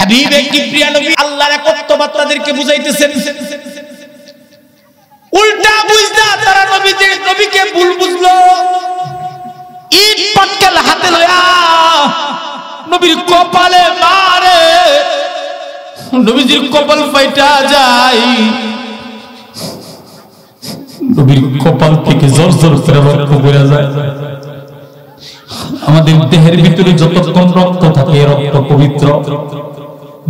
হাবিবে কিবরিয়া নবী আল্লাহর একত্ববাদ তাদেরকে বুঝাইতেছেন, উল্টা বুঝলা তারা নবীকে ভুল বুঝলো। ইট পাটকেল হাতে লয়া নবীর কপালে মারে, নবীজির কপাল ফাইটা যায়, নবীর কপাল থেকে জর্জর করে রক্ত বের যায়। আমাদের দেহের ভিতরে যতক্ষণ রক্ত থাকে রক্ত পবিত্র,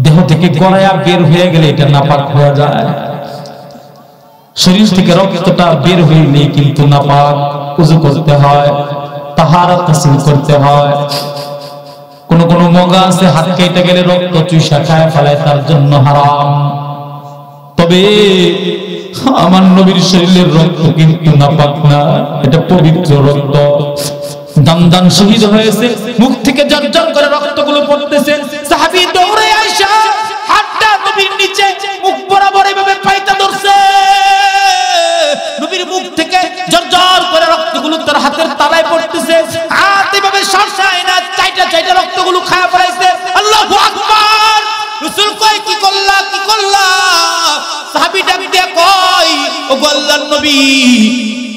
দেহ থেকে গড়ায়া বের হয়ে গেলে এটা নাপাক হয়ে যায়। শরীর থেকে রক্তটা বের হইলে কিন্তু নাপাক, ওযু করতে হয়, তাহারাত হাসিল করতে হয়। কোন কোন মগা আছে হাত কেটে গেলে রক্ত চুষা খায় ফেলায়, তার জন্য হারাম। তবে আমার নবীর শরীরের রক্ত কিন্তু নাপাক না, এটা পবিত্র রক্ত। দান শহীদ হয়েছে, মুখ থেকে ঝরঝর করে রক্তগুলো পড়তেছে। সাহাবী দৌড়ে আইসা হাতটা নবীর নিচে মুখ বরাবর এভাবে পাইতা ধরছে, নবীর মুখ থেকে ঝরঝর করে রক্তগুলো তার হাতের তালায় পড়তেছে। হাত এভাবে সরসায় না, চাইটা রক্তগুলো খায়া পড়াইছে। আল্লাহু আকবার। রাসূল কয় কি করলা, কি করলা? সাহাবী ডাক দিয়া কয়, ও আল্লাহর নবী,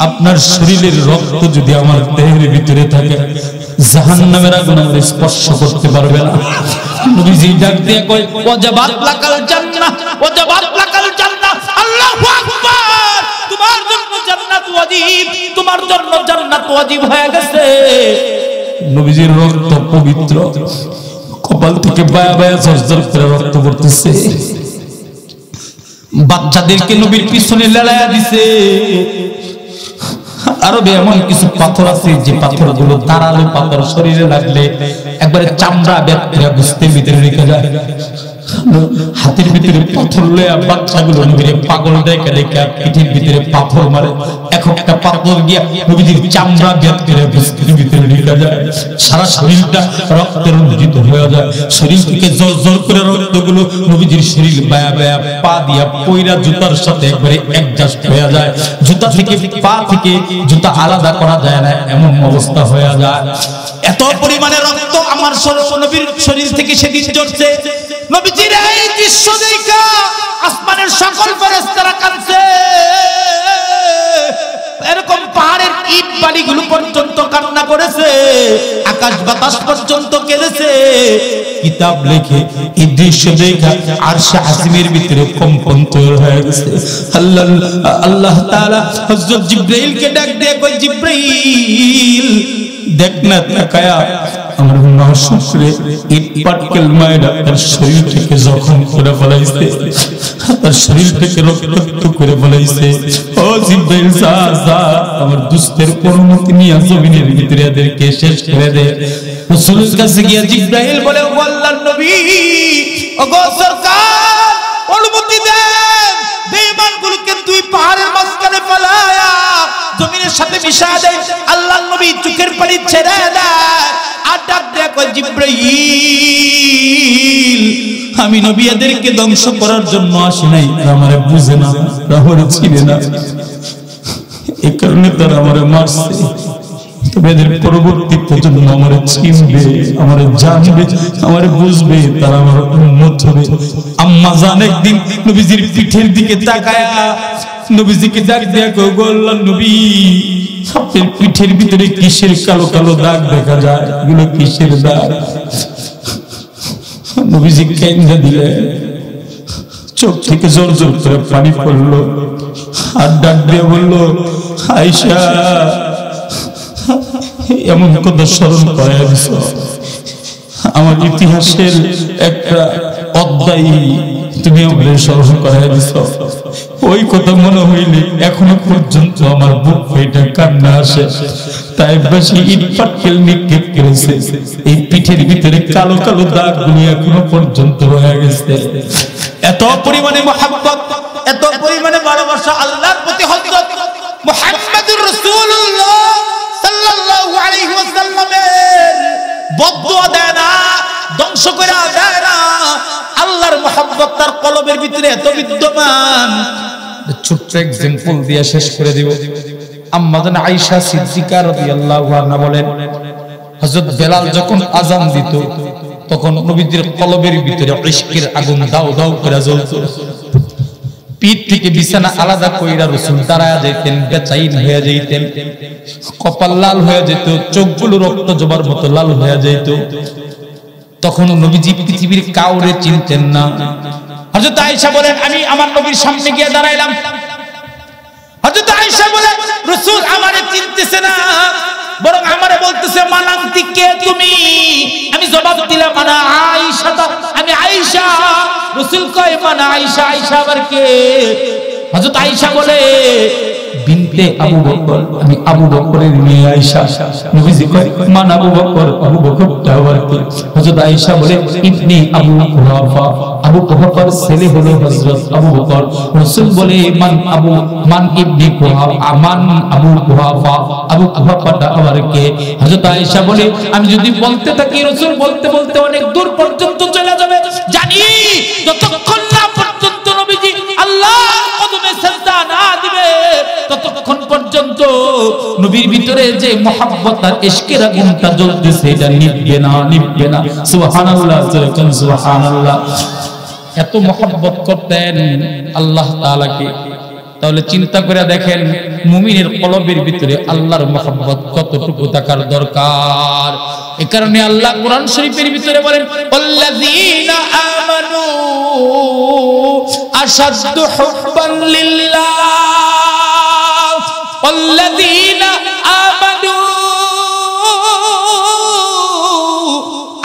আপনার শরীরের রক্ত যদি আমার দেহের ভিতরে থাকে জাহান্নামের আগুন আমার স্পর্শ করতে পারবে না। নবীজি ডাক দিয়ে কয়, ওয়াজাবাত লাকাল জান্নাহ, ওয়াজাবাত লাকাল জান্নাহ। আল্লাহু আকবার। তোমার জন্য জান্নাত ওয়াজিব, তোমার জন্য জান্নাত ওয়াজিব হয়ে গেছে। নবীজির রক্ত পবিত্র, কপাল থেকে বায়া বায়া ঝরঝর করে রক্ত পড়তেছে। বাচ্চাদেরকে নবীর পিছনে লেলায়া দিছে। আরবে এমন কিছু পাথর আছে যে পাথরগুলো ধারালো পাথর, শরীরে লাগলে একবারে চামড়া বেত্রা বুঝতে ভিতরে রেখে যায়। হাতের ভিতরে পাথর লয়া বাচ্চাগুলো নবীরে পাগল দেখে দেখে পিঠের ভিতরে পাথর মারে। একটা পাথর গিয়া নবীজির চামড়া বেত্রা বুঝতে ভিতরে রেখে যায়। সারা শরীরটা রক্তে রঞ্জিত হয়ে যায়। শরীর থেকে জল করে রক্তগুলো নবীজির শরীর বায়া বায়া পা দিয়া পয়রা জুতার সাথে একবারে অ্যাডজাস্ট হয়ে যায়। জুতা থেকে পা থেকে জুতা আলাদা করা যায় না, এমন অবস্থা হয়ে যায়। এত পরিমাণে রক্ত আমার নবীর শরীর থেকে সেদিন ঝরছে। নবীজির এই দৃশ্য দেখা আসমানের সকল ফেরেশতারা কাঁদছে। এরকম পাহাড়ের ইট বালিগুলো পর্যন্ত কান্না করেছে, আকাশ বাতাস পর্যন্ত কেঁদেছে। কিতাব লিখে এই দৃশ্য দেখা আরশে আজিমের ভিতরে কম্পন তৈরি হয়ে গেছে। আল্লাহ তাআলা হযরত জিবরাইলকে ডাক দিয়ে কই, জিবরাইল দেখ না তাকায়া আমার মাসুরে ইট পাটকেল মায়েরা তার শরীর থেকে জখম করে ফেলাইছে, তার শরীর থেকে রক্তাক্ত করে ফেলাইছে। ও জিবরাইল যা আমার দুস্থের অনুমতি নিয়ে জমিনের ভিতরে এদেরকে শেষ করে দে। রাসূলের কাছে গিয়া জিবরাইল বলে, ও আল্লাহর নবী, ও গো সরকার, অনুমতি দেন, বেঈমানগুলোকে দুই পাহাড়ের মাঝখানে ফেলায়া জমিনের সাথে মিশায়া দেয়। আল্লাহর নবী চোখের পানি ছেড়ে দেয় আর ডাক দেয়া কয়, জিবরাইল, আমি নবী এদেরকে ধ্বংস করার জন্য আসি নাই, আমারে বুঝে না, আমারে চিনে না, এই কারণে তারা আমারে মারছে। তবে এদের পরবর্তী প্রজন্ম আমারে চিনবে, আমারে জানবে, আমারে বুঝবে, তারা আমার উম্মত হবে। আম্মা জান একদিন নবীজির পিঠের দিকে তাকায়া নবীজিকে ডাক দেয়া কয়, গো আল্লাহর নবী, আপনার পিঠের ভিতরে কিসের কালো কালো দাগ দেখা যায়, এগুলো কিসের দাগ? নবীজি কেঁদে দিলে, চোখ থেকে জোর জোর করে পানি পড়লো, আর ডাক দিয়ে বলল, আয়েশা, এমন কথা স্মরণ করাইয়া দিছ, আমার ইতিহাসের একটা অধ্যায় তুমি আমাদের স্মরণ করাইয়া দিছ। ওই কথা মনে হইলে এখনো পর্যন্ত আমার বুক ফেটে কান্না আসে। তাই বেশি ইট পাটকেল নিক্ষেপ করেছে, এই পিঠের ভিতরে কালো কালো দাগগুলো এখনো পর্যন্ত রয়ে গেছে। এত পরিমাণে মহব্বত, এত পরিমাণে ভালোবাসা আল্লাহর প্রতি হযরত মুহাম্মদুর রাসূলুল্লাহ সাল্লাল্লাহু আলাইহি ওয়াসাল্লামের বদদুয়া দেয় না, ধ্বংস করে দেয় না। আল্লাহর মহব্বত তার কলবের ভিতরে এত বিদ্যমান। ছোট্ট এক্সাম্পল দিয়ে শেষ করে দিব। আম্মা জান আয়েশা সিদ্দিকা রাদিয়াল্লাহু আনহা বলেন, হযরত বেলাল যখন আযান দিত তখন নবীজির কলবের ভিতরে ইশকের আগুন দাও দাও করে জ্বলতো। পিঠ থেকে বিছানা আলাদা কইরা রাসূল দাঁড়ায়া যাইতেন, বেচাইন হয়ে যাইতেন, কপাল লাল হয়ে যেত, চোখগুলো রক্ত জবার মতো লাল হয়ে যেত। তখন নবীজি পৃথিবীর কাউরে চিনতেন না। হযরত আয়েশা বলেন, আমি আমার নবীর সামনে গিয়ে দাঁড়াইলাম। হযরত আয়েশা বলেন, রাসূল আমারে চিনতেছে না, বরং আমারে বলতেছে মানান্তি, কে তুমি? আমি জবাব দিলাম মানা আয়েশা, আমি আয়েশা। রাসূল কয় মানা আয়েশা, আয়েশা আবার কে? হযরত আয়েশা বলে বিনতে আবু বকর, আমি আবু বকরের মেয়ে আয়েশা। নবীজি কয় মান আবু বকর, আবু বকরটা আবার কে? হযরত আয়েশা বলে ইবনে আবু কুহাফা, আবু কুহাফার ছেলে হলো হযরত আবু বকর। রাসূল বলে মান ইবনে কুহাফা, মান আবু কুহাফা, আবু কুহাফাটা আবার কে? হযরত আয়েশা বলে আমি যদি বলতে থাকি রাসূল বলতে বলতে অনেক দূর পর্যন্ত চলে যাবে। জানি যতক্ষণ না পর্যন্ত নবীজি আল্লাহর কদমে সিজদা না দিবে ততক্ষণ পর্যন্ত নবীর ভিতরে যে মহব্বত আর ইশকের আগুনটা জ্বলতেছে এটা নিভবে না, নিভবে না। সুবহানাল্লাহ, সুবহানাল্লাহ। এত মহব্বত করতেন আল্লাহ তাআলাকে। তাহলে চিন্তা করে দেখেন মুমিনের কলবের ভিতরে আল্লাহর মহব্বত কতটুকু থাকার দরকার। এই কারণে আল্লাহ কোরআন শরীফের ভিতরে বলেন আল্লাযীনা আমানু আশাদ্দু হুব্বান লিল্লাহ, আল্লাযীনা আমানু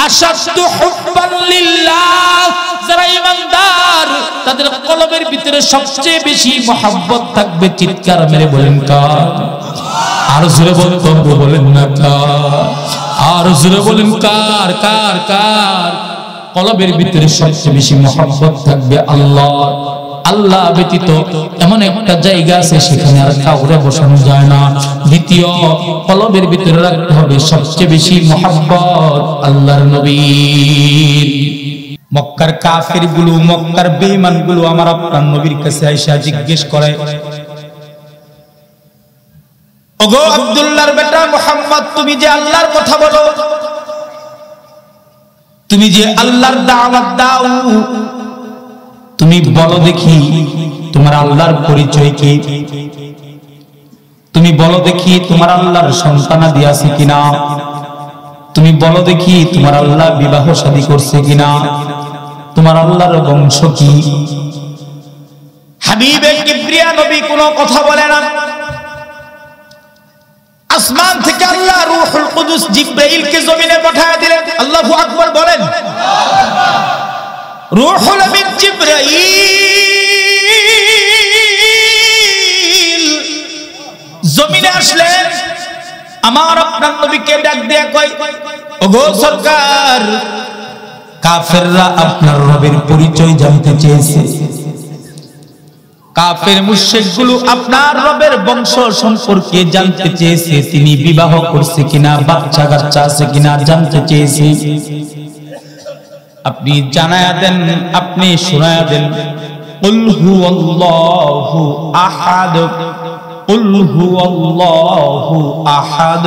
আশাদ্দু হুব্বান লিল্লাহ। যারা ঈমানদার তাদের কলবের ভিতরে সবচেয়ে বেশি মহব্বত থাকবে। চিৎকার মেরে বলেন কার? আর জোরে বলেন না কার? আর জোরে বলেন কার? কার কার কলবের ভিতরে সবচেয়ে বেশি মহব্বত থাকবে? আল্লাহ। আল্লাহ ব্যতীত এমন একটা জায়গা আছে সেখানে আর কাউরে বসানো যায় না। দ্বিতীয়, কলবের ভিতরে রাখতে হবে সবচেয়ে বেশি মহব্বত আল্লাহর নবীর। মক্কার কাফের গুলো, মক্কার বেঈমান গুলো আমার আপনার নবীর কাছে আয়েশা জিজ্ঞেস করে, ওগো আব্দুল্লাহর বেটা মুহাম্মদ, তুমি যে আল্লাহর কথা বলো, তুমি যে আল্লাহর দাওয়াত দাও, তুমি বলো দেখি তোমার আল্লাহর পরিচয় কি? তুমি বলো দেখি তোমার আল্লাহর সন্তানাদি আছে কিনা? তুমি বলো দেখি তোমার আল্লাহ বিবাহ শাদী করছে কিনা? তোমার আল্লাহর বংশ কি? হাবিবে কিবরিয়া নবী কোনো কথা বলে না। আসমান থেকে আল্লাহ রূহুল কুদুস জিবরাইলকে জমিনে পাঠিয়ে দিলেন। আল্লাহু আকবার বলেন। রূহুল আমিন জিবরাইল জমিনে আসলেন, আমার আপনার নবীকে ডাক দেয়া কয়, ওগো সরকার, কাফেররা আপনার রবের পরিচয় জানতে চেয়েছে। কাফের মুশরিকগুলো আপনার রবের বংশ সম্পর্কে জানতে চেয়েছে, তিনি বিবাহ করছে কিনা, বাচ্চা কাচ্চা আছে কিনা জানতে চেয়েছে। আপনি জানায়া দেন, আপনি শোনায়া দেন, কুল হুয়াল্লাহু আহাদ, কুল হুয়াল্লাহু আহাদ,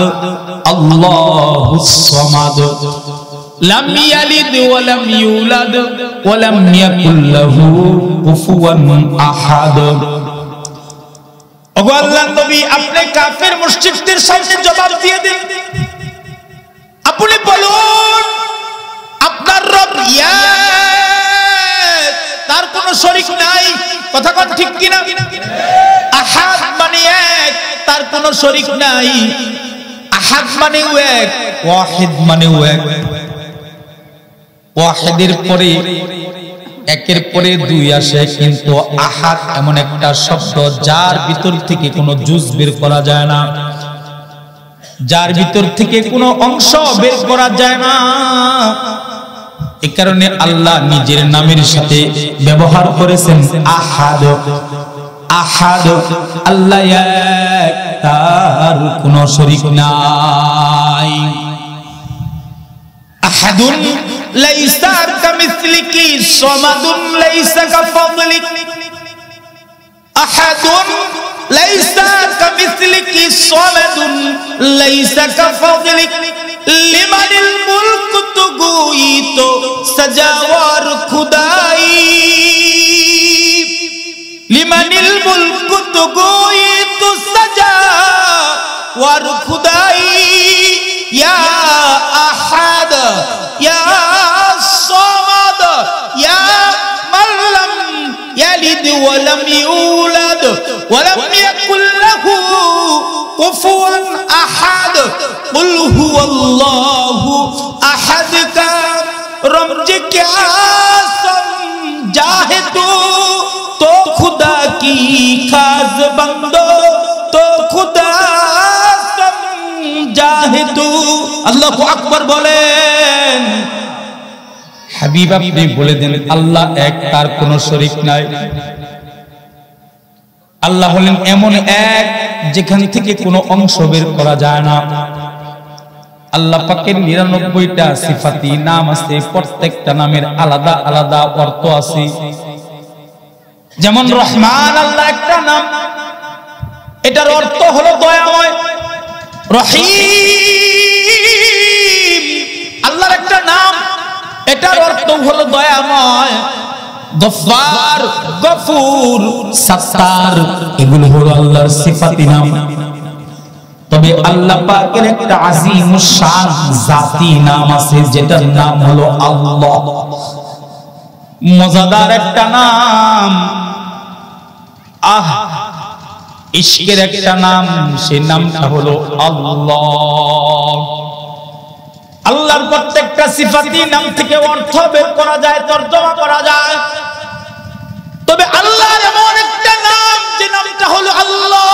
আল্লাহুস সামাদ, লাম ইয়ালিদ ওয়া লাম ইউলাদ ওয়া লাম ইয়াকুল লাহু কুফুয়ান আহাদ। ওগো আল্লাহর নবী, আপনি কাফের মুশরিকদের সামনে জবাব দিয়ে দেন। আপনি বলুন আপনার রব এক, তার কোনো শরীক নাই। কথা কোন ঠিক কিনা? আহাদ মানে এক, তার কোনো শরীক নাই। আহাদ মানে এক, ওয়াহিদ মানে এক। ওয়াহিদের পরে একের পরে দুই আসে, কিন্তু আহাদ এমন একটা শব্দ যার ভিতর থেকে কোনো জুজ বের করা যায় না, যার ভিতর থেকে কোনো অংশ বের করা যায় না। এই কারণে আল্লাহ নিজের নামের সাথে ব্যবহার করেছেন আহাদ। আহাদ, আল্লাহ এক, তার কোনো শরীক নাই। আহাদুন লাইসা কামিসলিকি সামাদুন লাইসা কাফাদলিক। আহাদুন লাইসা কামিসলিকি সামাদুন লাইসা কাফাযলিক লিমানিল মুলক তুগুই তো সাজাওয়ার খুদাই লিমানিল মুলক তুগুই তো সাজাওয়ার খুদাই ইয়া আহাদ ইয়া সামাদ ইয়া মান লাম ইয়ালিদ ওয়া লাম ইউলাদ ওয়া লাম ইয়াকুল লাহু কুফুয়ান আহাদ কুল হুয়াল্লাহু আহাদ কা রমজ क्या समझाए तो खुदा की खास बंदो तो खुदा समझाए तू अल्लाहु আকবার বলেন। হাবিব আপনি বলে দেন আল্লাহ এক, তার কোনো শরীক নাই। আল্লাহ হলেন এমন এক যেখান থেকে কোনো অংশ বের করা যায় না। আল্লাহ পাকের ৯৯টা সিফাতি নাম আছে, প্রত্যেকটা নামের আলাদা আলাদা অর্থ আছে। যেমন রহমান আল্লাহ একটা নাম, এটার অর্থ হলো দয়াময়। রহিম আল্লাহর একটা নাম, এটার অর্থ হলো দয়াময়। গফফার, গফুর, সাত্তার এগুলো হলো আল্লাহর সিফাতি নাম। তবে আল্লাহ পাকের একটা আজিমুশ শান জাতি নাম আছে, যেটার নাম হলো আল্লাহ। মজাদার একটা নাম, ইশকের একটা নাম, সেই নামটা হলো আল্লাহ। আল্লাহর প্রত্যেকটা সিফাতি নাম থেকে অর্থ বের করা যায়, তরজমা করা যায়। তবে আল্লাহর এমন একটা নাম যে নামটা হলো আল্লাহ,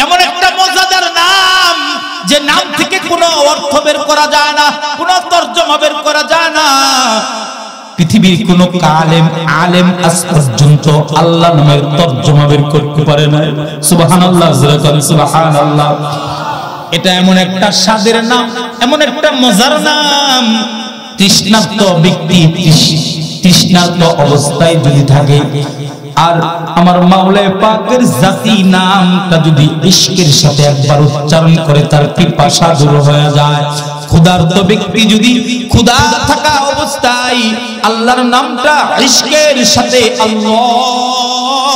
এমন একটা মজাদার নাম যে নাম থেকে কোনো অর্থ বের করা যায় না, কোনো তরজমা বের করা যায় না। পৃথিবীর কোন আলেম আজ পর্যন্ত আল্লাহ নামের তরজমা বের করতে পারে না। সুবহানাল্লাহ, সুবহানাল্লাহ। এটা এমন একটা স্বাদের নাম, এমন একটা মজার নাম, তৃষ্ণার্ত ব্যক্তি তৃষ্ণার্ত অবস্থায় যদি থাকে আর আমার মাওলানা পাকের জাতি নামটা যদি ইশকের সাথে একবার উচ্চারণ করে, তার পিপাসা দূর হয়ে যায়। ক্ষুধার্ত ব্যক্তি যদি ক্ষুধা থাকা অবস্থায় আল্লাহর নামটা ইশকের সাথে আল্লাহ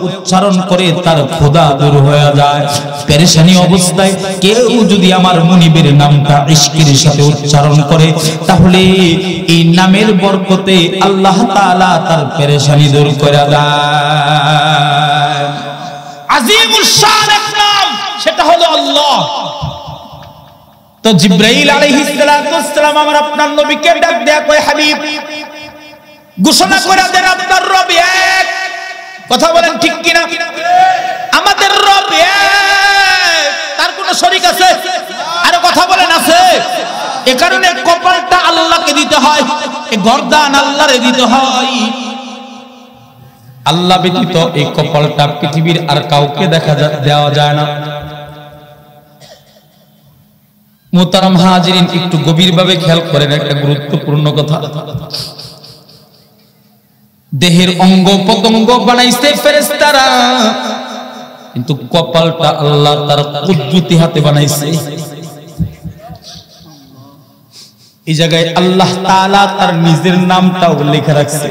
উচ্চারণ করে, তার ক্ষুধা দূর হয়ে যায়। পেরেশানি অবস্থায় কেউ যদি আমার মুনিবের নামটা ইশকের সাথে উচ্চারণ করে, তাহলে এই নামের বরকতে আল্লাহ তাআলা তার পেরেশানি দূর করে দেয়। আজিমুশ শান এক নাম, সেটা হলো আল্লাহ। তো জিবরাইল আলাইহিস সালাতু ওয়াস সালাম আমার আপনার নবীকে ডাক দেয়া কয়, হাবিব ঘোষণা করে দেন আপনার রব এক। কথা বলেন ঠিক কিনা? আমাদের রব এক, তার কোনো শরীক আছে? আর কথা বলেন আছে? এ কারণে কপালটা আল্লাহকে দিতে হয়, এই গর্দান আল্লাহরে দিতে হয়। আল্লাহ ব্যতীত এই কপালটা পৃথিবীর আর কাউকে দেওয়া যায় না। মুহতারাম হাজিরিন, একটু গভীরভাবে খেয়াল করেন একটা গুরুত্বপূর্ণ কথা। দেহের অঙ্গ পতঙ্গ বানাইছে ফেরেশতারা, কিন্তু কপালটা আল্লাহ তার কুদরতি হাতে বানাইছে। এই জায়গায় আল্লাহ তাআলা তার নিজের নামটাও লেখা রাখছে।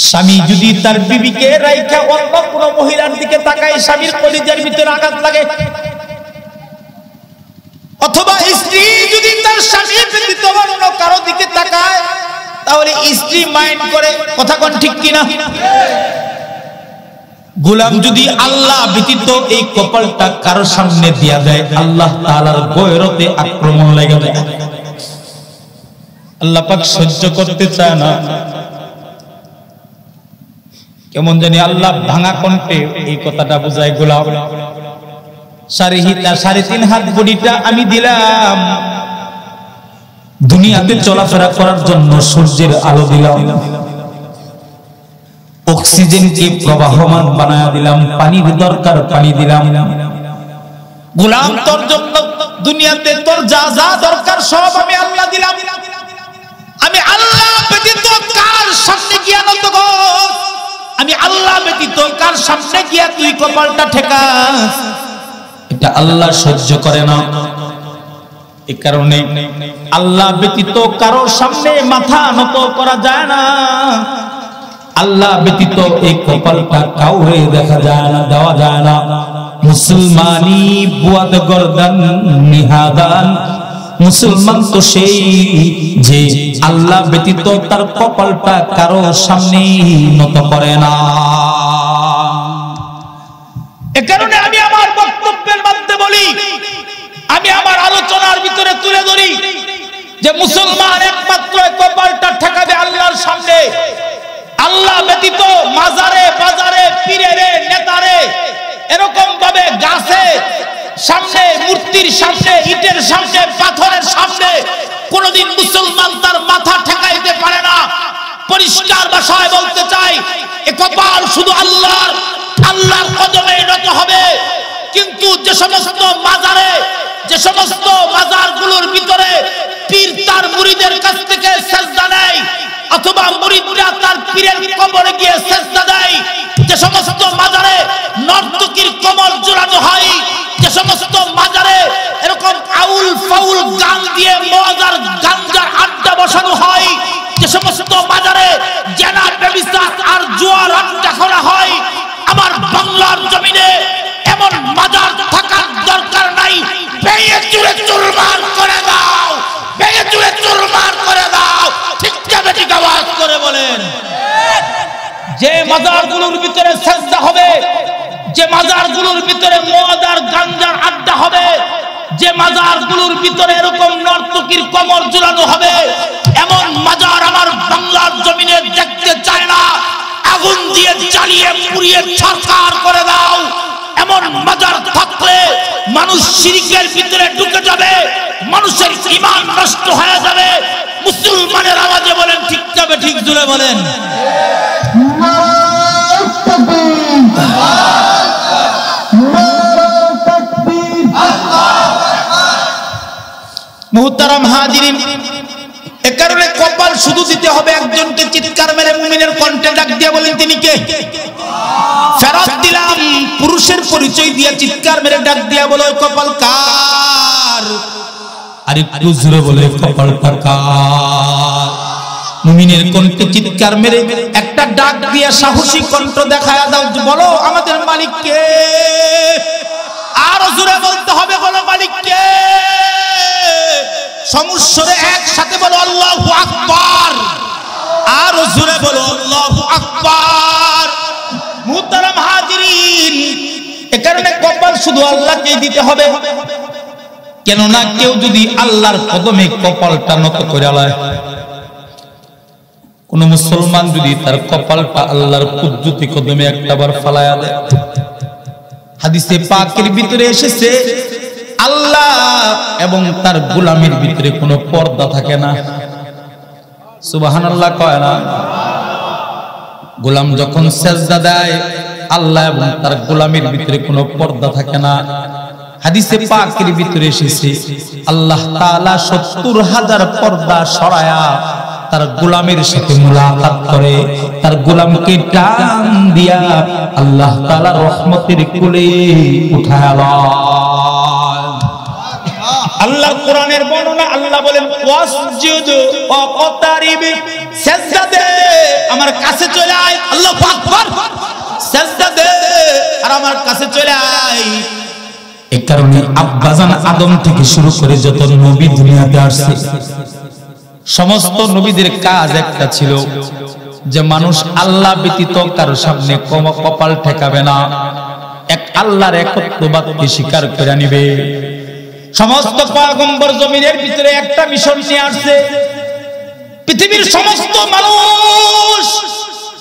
স্বামী যদি তার বিবিকে রাইখা অন্য কোন মহিলার দিকে তাকায়, স্বামীর কলিজার ভিতরে আঘাত লাগে। অথবা স্ত্রী যদি তার স্বামী ব্যতীত অন্য কারো দিকে তাকায়, তাহলে স্ত্রী মাইন্ড করে। কথা কোন ঠিক কিনা? গোলাম যদি আল্লাহ ব্যতীত এই কপালটা কারো সামনে দিয়া দেয়, আল্লাহ তাআলার গয়রতে আক্রমণ লাগে যায়। আল্লাহ পাক সহ্য করতে চায় না। কেমন জানি আল্লাহ ভাঙা কণ্ঠে এই কথাটা বুঝায়, গোলাম 3.5 হাত বডিটা আমি দিলাম, দুনিয়াতে চলাফেরা করার জন্য সূর্যের আলো দিলাম, অক্সিজেনকে প্রবাহমান বানায়া দিলাম, পানির দরকার পানি দিলাম। গোলাম তোর জন্য দুনিয়াতে তোর যা যা দরকার সব আমি আল্লাহ দিলাম, আমি আল্লাহ ব্যতীত কার সামনে গিয়া নত গো, আমি আল্লাহ ব্যতীত কার সামনে গিয়া তুই কপালটা ঠেকাস, এটা আল্লাহ সহ্য করে না। এই কারণে আল্লাহ ব্যতীত কারোর সামনে মাথা নত করা যায় না। আল্লাহ ব্যতীত এই কপালটা কাউরে দেখা যায় না, দেওয়া যায় না। মুসলমানি বুয়াদ গর্দান নিহাদান, মুসলমান তো সেই যে আল্লাহ ব্যতীত তার কপালটা কারোর সামনে নত করে না। এ কারণে আমি আমার বক্তব্যের মধ্যে বলি, আমি আমার আলোচনার ভিতরে তুলে ধরি যে মুসলমান একমাত্র কপালটা ঠেকাবে আল্লাহর সামনে। আল্লাহ ব্যতীত মাজারে বাজারে পীরেরে নেতারে এরকম ভাবে গাছে সামনে, মূর্তির সামনে, ইটের সামনে, পাথরের সামনে কোনদিন মুসলমান তার মাথা ঠেকাইতে পারে না। পরিষ্কার ভাষায় বলতে চাই, এ কপাল শুধু আল্লাহর, আল্লাহর কদমে নত হবে। কিন্তু যে সমস্ত মাজারে, যে সমস্ত মাজারগুলোর ভিতরে পীর তার মুরিদের কাছ থেকে সেজদা নেয়, অথবা মুরিদরা তার পীরের কবরে গিয়ে সেজদা দেয়, যে সমস্ত মাজারে নর্তকীর কমর জোড়ানো হয়, যে সমস্ত মাজারে এরকম আউল ফাউল গান দিয়ে মজার গাঞ্জার আড্ডা বসানো হয়, যে সমস্ত মাজারে জেনা ব্যভিচার আর জুয়ার আড্ডা করা হয়, আমার বাংলার জমিনে এমন মাজার থাকার দরকার নাই। ভেঙে চুরে চুরমার করে দাও, ভেঙে চুরে চুরমার করে দাও, ঠিক যাবে, ঠিক আওয়াজ করে বলেন। যে মাজারগুলোর ভিতরে সেজদা হবে, যে মাজারগুলোর ভিতরে মদ আর গাঞ্জার আড্ডা হবে, যে মাজারগুলোর ভিতরে এরকম নর্তকীর কমর ঝুলানো হবে, এমন মাজার আমার বাংলার জমিনে দেখতে চায় না। আগুন দিয়ে জ্বালিয়ে পুড়িয়ে ছারখার করে দাও। এমন মাজার থাকলে মানুষ শিরকের ভিতরে ঢুকে যাবে, মানুষের ঈমান নষ্ট হয়ে যাবে। মুসলমানের আওয়াজে বলেন, ঠিক যাবে, ঠিক জুড়ে বলেন। মুহতারাম হাজিরিন, এ কারণে কপাল শুধু দিতে হবে একজনকে। চিৎকার মেরে মুমিনের কণ্ঠে ডাক দিয়ে বলেন, তিনি কে? ফেরত দিলাম। পুরুষের পরিচয় দিয়ে চিৎকার মেরে ডাক দিয়া বলো, কপাল কার? আর একটু জোরে বলে, কপালটা কার? মুমিনের কণ্ঠে চিৎকার মেরে একটা ডাক দিয়া সাহসী কণ্ঠ দেখায়া দাও, বলো আমাদের মালিক কে? আরো জোরে বলতে হবে, বলো মালিক কে? সমস্যরে একসাথে বলো আল্লাহু আকবার। আরো জোরে বলো আল্লাহু আকবার। মুহতারাম হাজিরিন, এ কারণে কপাল শুধু আল্লাহকেই দিতে হবে। কেননা কেউ যদি আল্লাহর কদমে কপালটা নত করে লয়, কোন মুসলমান যদি তার কপালটা আল্লাহর কুদরতি কদমে একটাবার ফালায়া দেয়, হাদিসে পাকের ভিতরে এসেছে আল্লাহ এবং তার গোলামের ভিতরে কোনো পর্দা থাকে না। সুবহানাল্লাহ কয় না? গোলাম যখন সেজদা দেয়, আল্লাহ এবং তার গোলামের ভিতরে কোনো পর্দা থাকে না। হাদিসে পাকের ভিতরে এসেছে আল্লাহ তাআলা ৭০,০০০ পর্দা সরায়া তার গোলামের সাথে মুলাকাত করে, তার গোলামকে টান দিয়া আল্লাহ তাআলা রহমতের কোলে উঠায় লয়। আল্লাহ কোরআনের বর্ণনা, আল্লাহ বলেন ওয়াসজুদ ওয়াকতারিব, সিজদা দে, আমার কাছে চলে আয়। আল্লাহু আকবার। সিজদা দে আর আমার কাছে চলে আয়। এই কারণে আব্বাজান আদম থেকে শুরু করে যত নবী দুনিয়াতে আসছে, সমস্ত নবীদের কাজ একটা ছিল যে মানুষ আল্লাহ ব্যতীত কারো সামনে কপাল ঠেকাবে না, এক আল্লাহর একত্ববাদকে স্বীকার করে নিবে। সমস্ত পয়গম্বর জমিনের ভিতরে একটা মিশন নিয়ে আসছে, পৃথিবীর সমস্ত মানুষ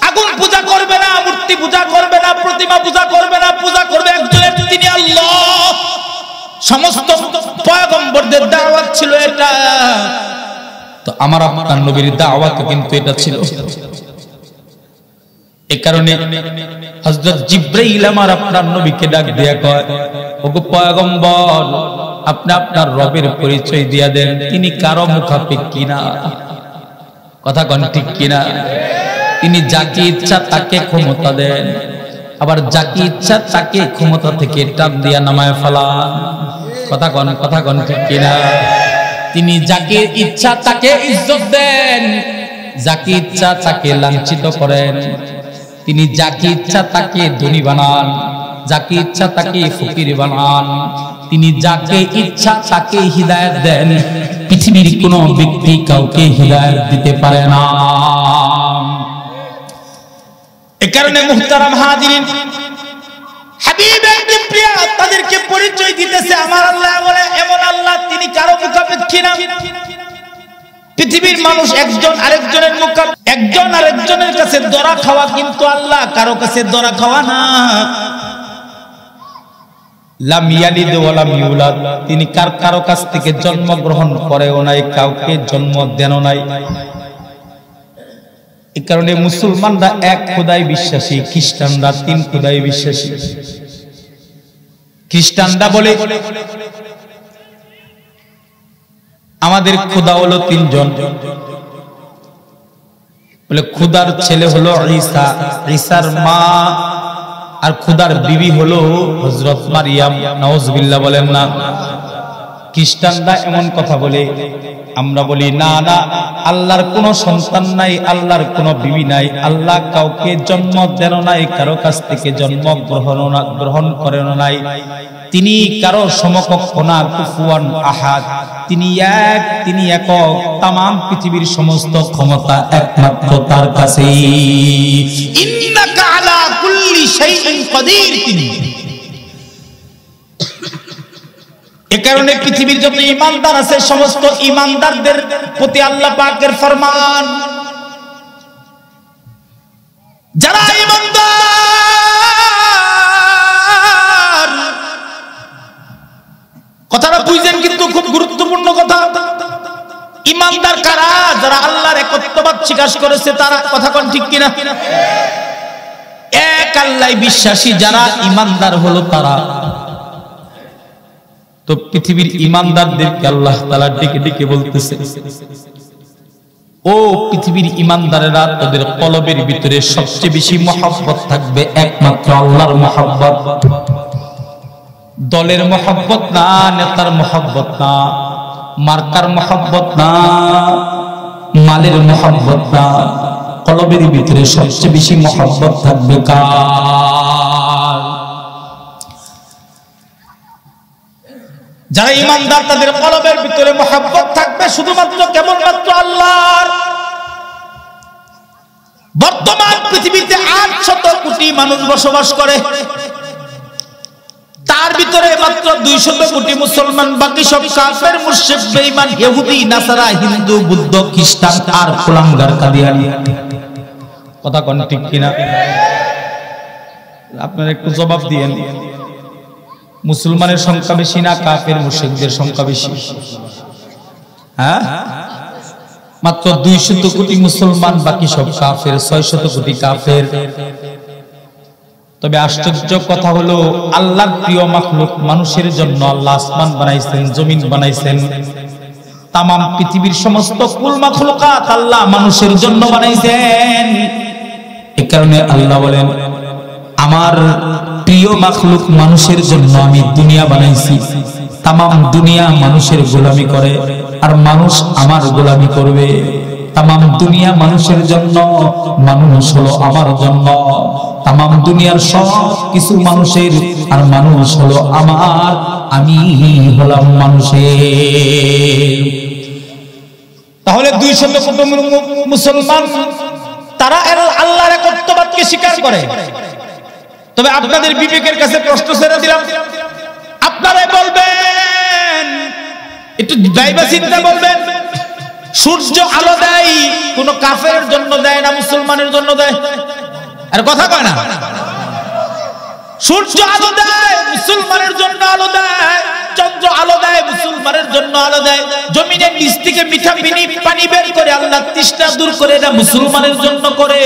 আগুন পূজা করবে না, মূর্তি পূজা করবে না, প্রতিমা পূজা করবে না, পূজা করবে একজনের, তিনি আল্লাহ। সমস্ত পয়গম্বরদের দাওয়াত ছিল এটা। তো আমার আপনার নবীর দাওয়াত কিন্তু এটা ছিল। এই কারণে হযরত জিবরাইল আমার আপনার নবীকে ডাক দিয়া কয়, ওগো পয়গম্বর, আপনি আপনার রবের পরিচয় দিয়া দেন, তিনি কারো মুখাপেক্ষী না। কথা কোন ঠিক কিনা? তিনি যাকে ইচ্ছা তাকে ক্ষমতা দেন, আবার যাকে ইচ্ছা তাকে ক্ষমতা থেকে টান দিয়া নামায় ফেলান। কথা কোন ঠিক কিনা? তিনি যাকে ইচ্ছা তাকে ইজ্জত দেন, যাকে ইচ্ছা তাকে লাঞ্ছিত করেন। তিনি যাকে ইচ্ছা তাকে ধনী বানান, যাকে ইচ্ছা তাকে ফকির বানান। তিনি যাকে ইচ্ছা তাকে হিদায়াত দেন। পৃথিবীর কোন ব্যক্তি কাউকে হিদায়াত দিতে পারে না। এ কারণে মুহতারাম হাজিরিন, হাবিবের প্রিয় তাদেরকে পরিচয় দিতেছে আমার আল্লাহ বলে এমন আল্লাহ, তিনি কারো মুখাপেক্ষী না। পৃথিবীর মানুষ একজন আরেকজনের কাছে দরা খাওয়া, কিন্তু আল্লাহ কারো কাছে দরা খাওয়া না। লাম ইয়ালিদ ওয়া লাম ইউলাদ, তিনি কারো কাছ থেকে জন্মগ্রহণ করেও নাই, কাউকে জন্ম দেনও নাই। এই কারণে মুসলমানরা এক খোদায় বিশ্বাসী, খ্রিস্টানরা তিন খোদায় বিশ্বাসী। খ্রিস্টানরা বলে আমাদের খোদা হলো তিনজন, বলে খোদার ছেলে হলো ঈসা, ঈসার মা আর খোদার বিবি হলো হযরত মারিয়াম। নাউজুবিল্লাহ বলেন না। খ্রিস্টানরা এমন কথা বলে, আমরা বলি না না, আল্লাহর কোনো সন্তান নাই, আল্লাহর কোনো বিবি নাই, আল্লাহ কাউকে জন্ম দেন নাই, কারো কাছ থেকে জন্ম গ্রহণ করেন নাই। তিনি কারো সমকক্ষ না, কুফুয়ান আহাদ, তিনি এক, তিনি একক। তামাম পৃথিবীর সমস্ত ক্ষমতা একমাত্র তার কাছেই। ইন্নাকা আলা কুল্লি শাইইন কাদির। তিনি এ কারণে পৃথিবীর যত ঈমানদার আছে সমস্ত ঈমানদারদের প্রতি আল্লাহ পাকের ফরমান, যারা ঈমানদার, কথাটা বুঝেন কিন্তু খুব গুরুত্বপূর্ণ কথা। ঈমানদার কারা? যারা আল্লাহর একত্ববাদ স্বীকার করেছে তারা। কথা কোন ঠিক কিনা? এক আল্লাহ বিশ্বাসী যারা ঈমানদার হলো তারা। তো পৃথিবীর ঈমানদারদেরকে আল্লাহ তাআলা ডেকে ডেকে বলতেছে, ও পৃথিবীর ঈমানদারেরা, তাদের কলবের ভিতরে সবচেয়ে বেশি মহব্বত থাকবে একমাত্র আল্লাহর মহব্বত। দলের মহব্বত না, নেতার মহব্বত না, মার্কার মহব্বত না, মালের মহব্বত না। কলবের ভিতরে সবচেয়ে বেশি মহব্বত থাকবে কার? যারা ঈমানদার তাদের কলবের ভিতরে মহব্বত থাকবে শুধুমাত্র কেবলমাত্র আল্লাহর। বর্তমান পৃথিবীতে 800 কোটি মানুষ বসবাস করে, তার ভিতরে মাত্র 200 কোটি মুসলমান, বাকি সব কাফের, মুশরিক, বেঈমান, ইহুদি, নাসারা, হিন্দু, বুদ্ধ, খ্রিস্টান আর কুলাঙ্গার কাদিয়ানী। কথা কোন ঠিক কিনা? আপনারা একটু জবাব দিয়েন, মুসলমানের সংখ্যা বেশি না কাফের মুশরিকদের সংখ্যা বেশি? হ্যাঁ, মাত্র 200 কোটি মুসলমান, বাকি সব কাফের, 600 কোটি কাফের। তবে আশ্চর্য কথা হলো, আল্লাহর প্রিয় মাখলুক মানুষের জন্য আল্লাহ আসমান বানাইছেন, জমিন বানাইছেন। তামাম পৃথিবীর সমস্ত কুল মাখলুকাত আল্লাহ মানুষের জন্য বানাইছেন। এই কারণে আল্লাহ বলেন, আমার প্রিয় মাখলুক মানুষের জন্য আমি দুনিয়া বানাইছি। তামাম দুনিয়া মানুষের গোলামি করে, আর মানুষ আমার গোলামি করবে। তামাম দুনিয়া মানুষের জন্য, মানুষ হলো আমার জন্য। তামাম দুনিয়ার সব কিছু মানুষের, আর মানুষ হলো আমার, আমি হলাম মানুষের। তাহলে 200 কোটি মুসলমান তারা আল্লাহর একত্ববাদকে স্বীকার করে। তবে আপনাদের বিবেকের কাছে প্রশ্ন ছেড়ে দিলাম, আপনারাই বলবেন, একটু ভাইবা চিন্তা বলবেন, সূর্য আলো দেয় কোন কাফের জন্য দেয় না, মুসলমানের জন্য দেয়? আর কথা কয় না। সূর্য আলো দেয়, মুসলমানের জন্য আলো দেয়। চন্দ্র আলো দেয়, মুসলমানের জন্য আলো দেয়। জমিনের নিচ থেকে মিঠা পানি বের করে আল্লাহ তৃষ্ণা দূর করে, এটা মুসলমানের জন্য করে।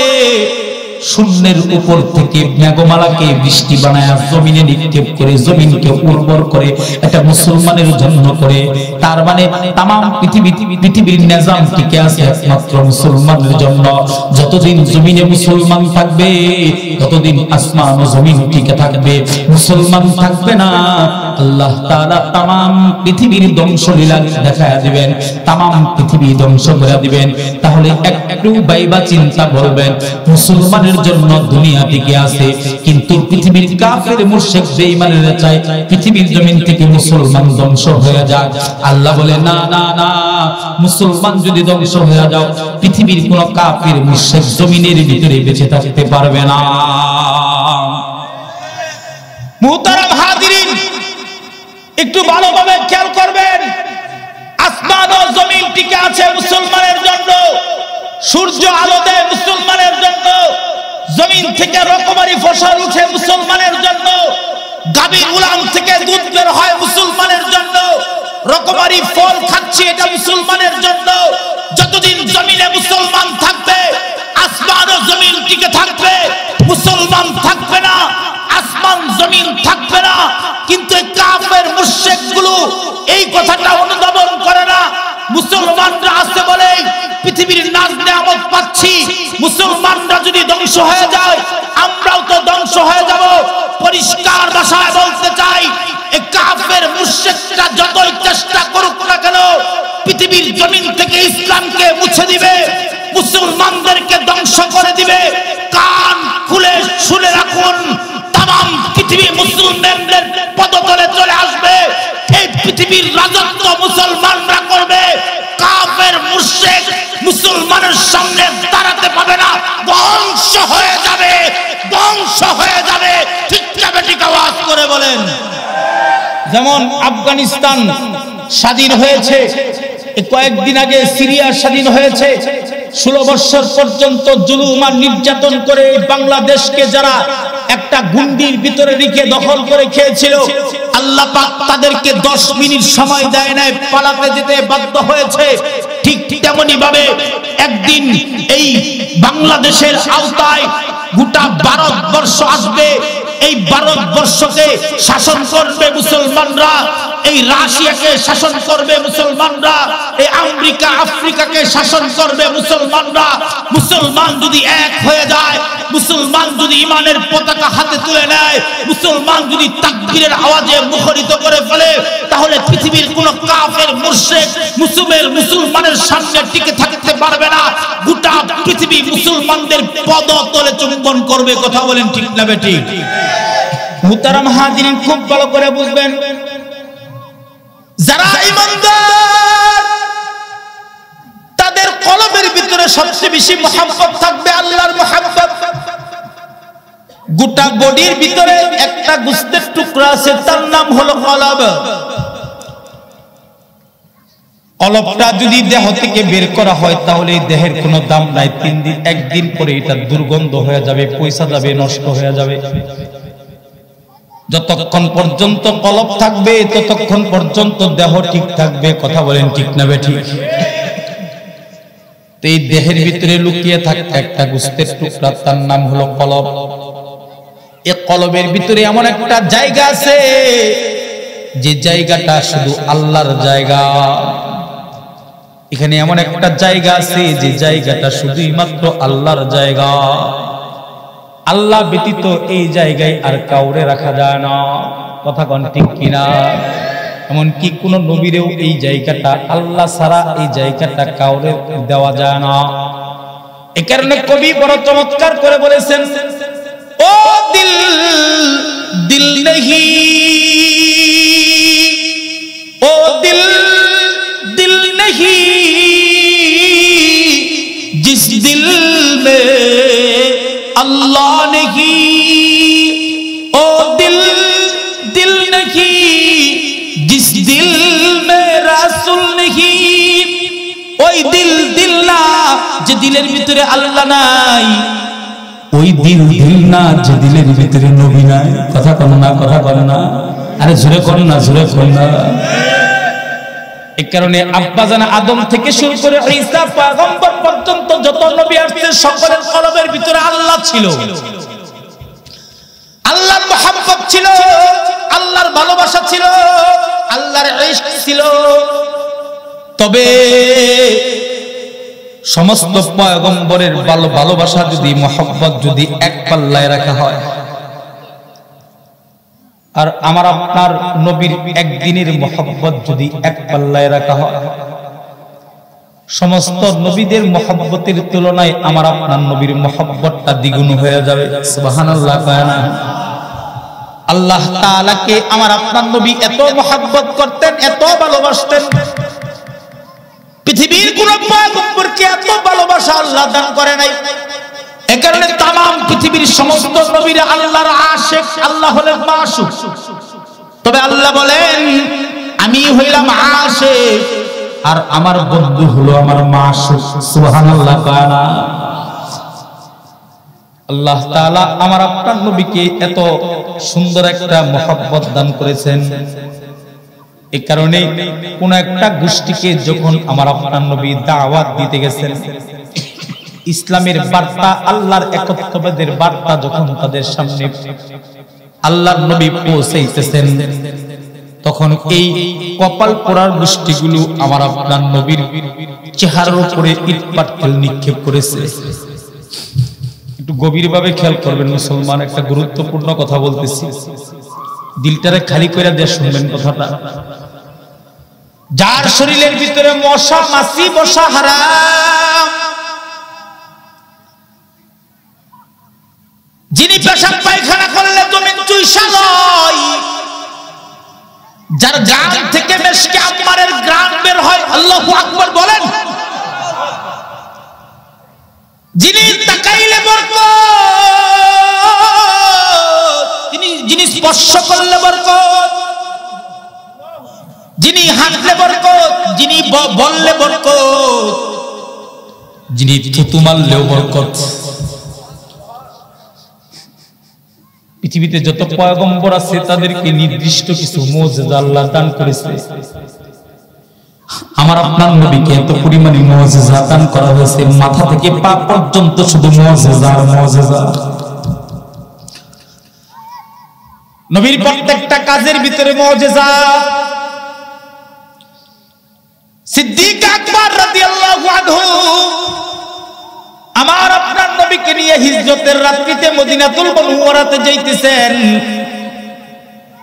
শূন্যের উপর থেকে মেঘমালাকে বৃষ্টি বানায় জমিনে নিক্ষেপ করে জমিনকে উর্বর করে এটা মুসলমানের জন্য করে। তার মানে তামাম পৃথিবীর নিজাম টিকে আছে একমাত্র মুসলমানের জন্য। যতদিন জমিনে মুসলমান থাকবে ততদিন আসমান ও জমিন টিকে থাকবে। মুসলমান থাকবে না, আল্লাহ তাআলা তামাম পৃথিবীর ধ্বংসলীলা দেখায়া দিবেন, তামাম পৃথিবী ধ্বংস করে দিবেন। তাহলে একটু বাইবা চিন্তা করবেন, মুসলমানের জন্য দুনিয়া টিকে আছে, কিন্তু পৃথিবীর কাফের মুশরিক বেঈমানেরা চায় পৃথিবীর জমিন থেকে মুসলমান ধ্বংস হয়ে যায়। আল্লাহ বলে না না না, মুসলমান যদি ধ্বংস হয়ে যাও পৃথিবীর কোন কাফের মুশরিক জমিনের ভিতরে বেঁচে থাকতে পারবে না। মুহতারাম হাজিরিন, একটু ভালোভাবে খেয়াল করবেন, আসমান ও জমিন টিকে আছে মুসলমানের জন্য। সূর্য আলো দেয় মুসলমানের জন্য, জমিন থেকে রকমারি ফসল উঠে মুসলমানের জন্য, গাভীর উলান থেকে দুধ বের হয় মুসলমানের জন্য, রকমারি ফল খাচ্ছি এটা মুসলমানের জন্য। যতদিন জমিনে মুসলমান থাকবে আসমান ও জমিন টিকে থাকবে। মুসলমান থাকবে না, আসমান জমিন থাকবে না। কিন্তু কাফের মুশরিকগুলো এই কথাটা অনুধাবন করে না। মুসলমানরা আছে বলে পৃথিবীর নাজ নিয়ামত পাচ্ছি। মুসলমানরা যদি ধ্বংস হয়ে যায় আমরাও তো ধ্বংস হয়ে যাব। পরিষ্কার ভাষায় বলতে চাই, এই কাফের মুশরিকরা যতই চেষ্টা করুক না কেন পৃথিবীর জমিন থেকে ইসলামকে মুছে দিবে, মুসলমানদেরকে ধ্বংস করে দিবে। কান খুলে শুনে রাখুন, তাম পৃথিবী মুসলমানদের পদতলে চলে আসবে। এই পৃথিবীর রাজত্ব মুসলমানরা করবে। কাফের মুশরিক মুসলমানের সামনে দাঁড়াতে পাবে না, ধ্বংস হয়ে যাবে, ধ্বংস হয়ে যাবে। ঠিক ঠিক আওয়াজ করে বলেন। যেমন আফগানিস্তান স্বাধীন হয়েছে, কয়েকদিন আগে সিরিয়া স্বাধীন হয়েছে। 16 বছর পর্যন্ত জুলুম আর নির্যাতন করে বাংলাদেশকে যারা একটা গুন্ডির ভিতরে রেখে দখল করে খেয়েছিল, আল্লাহ পাক তাদেরকে 10 মিনিট সময় দেয় নাই, পালাতে যেতে বাধ্য হয়েছে। ঠিক তেমনি ভাবে একদিন এই বাংলাদেশের আওতায় গোটা ভারতবর্ষ আসবে। এই ভারতবর্ষকে শাসন করবে মুসলমানরা, এই রাশিয়াকে শাসন করবে মুসলমানরা, এই আমেরিকা আফ্রিকাকে শাসন করবে মুসলমানরা। মুসলমান যদি এক হয়ে যায়, মুসলমান যদি ঈমানের পতাকা হাতে তুলে নেয়, মুসলমান যদি তাকবীরের আওয়াজে মুখরিত করে ফেলে, তাহলে পৃথিবীর কোন কাফের মুশরিক মুসলমানের সামনে টিকে থাকতে পারবে না। গোটা পৃথিবী মুসলমানদের পদতলে চুম্বন করবে। কথা বলেন ঠিক না বেঠিক? মুহতারাম হাজিরিন, খুব ভালো করে বুঝবেন, যারা ঈমানদার তাদের কলবের ভিতরে সবচেয়ে বেশি মুহাব্বত থাকবে আল্লাহর মুহাব্বত। গোটা বডির ভিতরে একটা গোশতের টুকরা আছে, তার নাম হলো কলব। কলবটা যদি দেহ থেকে বের করা হয় তাহলে এই দেহের কোনো দাম নাই। 3 দিন 1 দিন পরে এটা দুর্গন্ধ হয়ে যাবে, পয়সা যাবে, নষ্ট হয়ে যাবে। যতক্ষণ পর্যন্ত কলব থাকবে ততক্ষণ পর্যন্ত দেহ ঠিক থাকবে। কথা বলেন ঠিক না বেঠিক? তো এই দেহের ভিতরে লুকিয়ে থাকে একটা গোশতের টুকরা, তার নাম হলো কলব। এই কলবের ভিতরে এমন একটা জায়গা আছে যে জায়গাটা শুধু আল্লাহর জায়গা। এখানে এমন একটা জায়গা আছে যে জায়গাটা শুধুই মাত্র আল্লাহর জায়গা। আল্লাহ ব্যতীত এই জায়গায় আর কাউরে রাখা যায় না। কথা কোন ঠিক কিনা? এমনকি কোন নবীরেও এই জায়গাটা আল্লাহ ছাড়া এই জায়গাটা কাউরে দেওয়া যায় না। এই কারণে কবি বড় চমৎকার করে বলেছেন, ও দিল দিল নেহি, ও দিল দিল নেহি, জিস দিল মে अल्लाह नहीं, ओ दिल दिल नहीं, जिस दिल में रसूल नहीं। ওই দিল দিল না যে দিলের ভিতরে আল্লাহ নাই, ওই দিল দিল না যে দিলের ভিতরে নবী নাই। কথা কন না, কথা কন না, আরে জোরে কন না, জোরে কন না। এই কারণে আব্বাজান আদম থেকে শুরু করে ঈসা পয়গম্বর পর্যন্ত যত নবী আসছে সকলের কলবের ভিতরে আল্লাহ ছিল, আল্লাহর মহব্বত ছিল, আল্লাহর ভালোবাসা ছিল, আল্লাহর ইশক ছিল। তবে সমস্ত পয়গম্বরের ভালোবাসা যদি মহব্বত যদি এক পাল্লায় রাখা হয়, আর আমার আপনার নবীর একদিনের মহব্বত যদি এক পাল্লায় রাখা হয়, সমস্ত নবীদের মহব্বতের তুলনায় আমার আপনার নবীর মহব্বতটা দ্বিগুণ হয়ে যাবে। সুবহানাল্লাহ। আল্লাহ তাআলাকে আমার আপনার নবী এত মহব্বত করতেন, এত ভালোবাসতেন, পৃথিবীর কোন পয়গম্বরকে এত ভালোবাসা আল্লাহ দান করে নাই। এই কারণে তাম পৃথিবীর সমস্ত নবীরা আল্লাহর আশিক, আল্লাহ হলেন মাশুক। তবে আল্লাহ বলেন আমি হইলাম আশিক আর আমার বন্ধু হলো আমার মাশুক। সুবহানাল্লাহ। আল্লাহ তাআলা আমার আপনার নবীকে এত সুন্দর একটা মহব্বত দান করেছেন। এই কারণে কোন একটা গোষ্ঠীকে যখন আমার আপনার নবী দাওয়াত দিতে গেছেন, ইসলামের বার্তা, আল্লাহর একত্ববাদের বার্তা যখন তাদের সামনে আল্লাহর নবী পৌঁছাইতেছেন, তখন এই কপাল পোড়ার গোষ্ঠীগুলো আমার আপনার নবীর চেহারার উপরে ইট পাটকেল নিক্ষেপ করেছে। একটু গভীরভাবে খেয়াল করবেন মুসলমান, একটা গুরুত্বপূর্ণ কথা বলতেছি, দিলটারে খালি করে দিয়ে শুনবেন কথাটা। যার শরীরের ভিতরে মশা মাছি বসা হারাম, যিনি পেশাব পায়খানা করলে জমিন চুইসা নয়, যার গান থেকে মেশকে আম্মারের গ্রান বের হয়, আল্লাহু আকবার বলেন, যিনি তাকাইলে বরকত, যিনি স্পর্শ করলে বরকত, যিনি হাঁটলে বরকত, যিনি বললে বরকত, যিনি থুতু মারলেও বরকত। পৃথিবীতে যত পয়গম্বর আছে তাদেরকে নির্দিষ্ট কিছু মুজিজা আল্লাহ দান করেছে। আমার আপনার নবীকে এত পরিমাণে মুজিজা দান করা হয়েছে, মাথা থেকে পা পর্যন্ত শুধু মুজিজা আর মুজিজা। নবীর প্রত্যেকটা কাজের ভিতরে মুজিজা। সিদ্দিক আকবর রাদিয়াল্লাহু আনহু আমার আপনার নবীকে নিয়ে হিজরতের রাত্রিতে মদিনাতুল মুনাওয়ারাতে যাইতেছেন।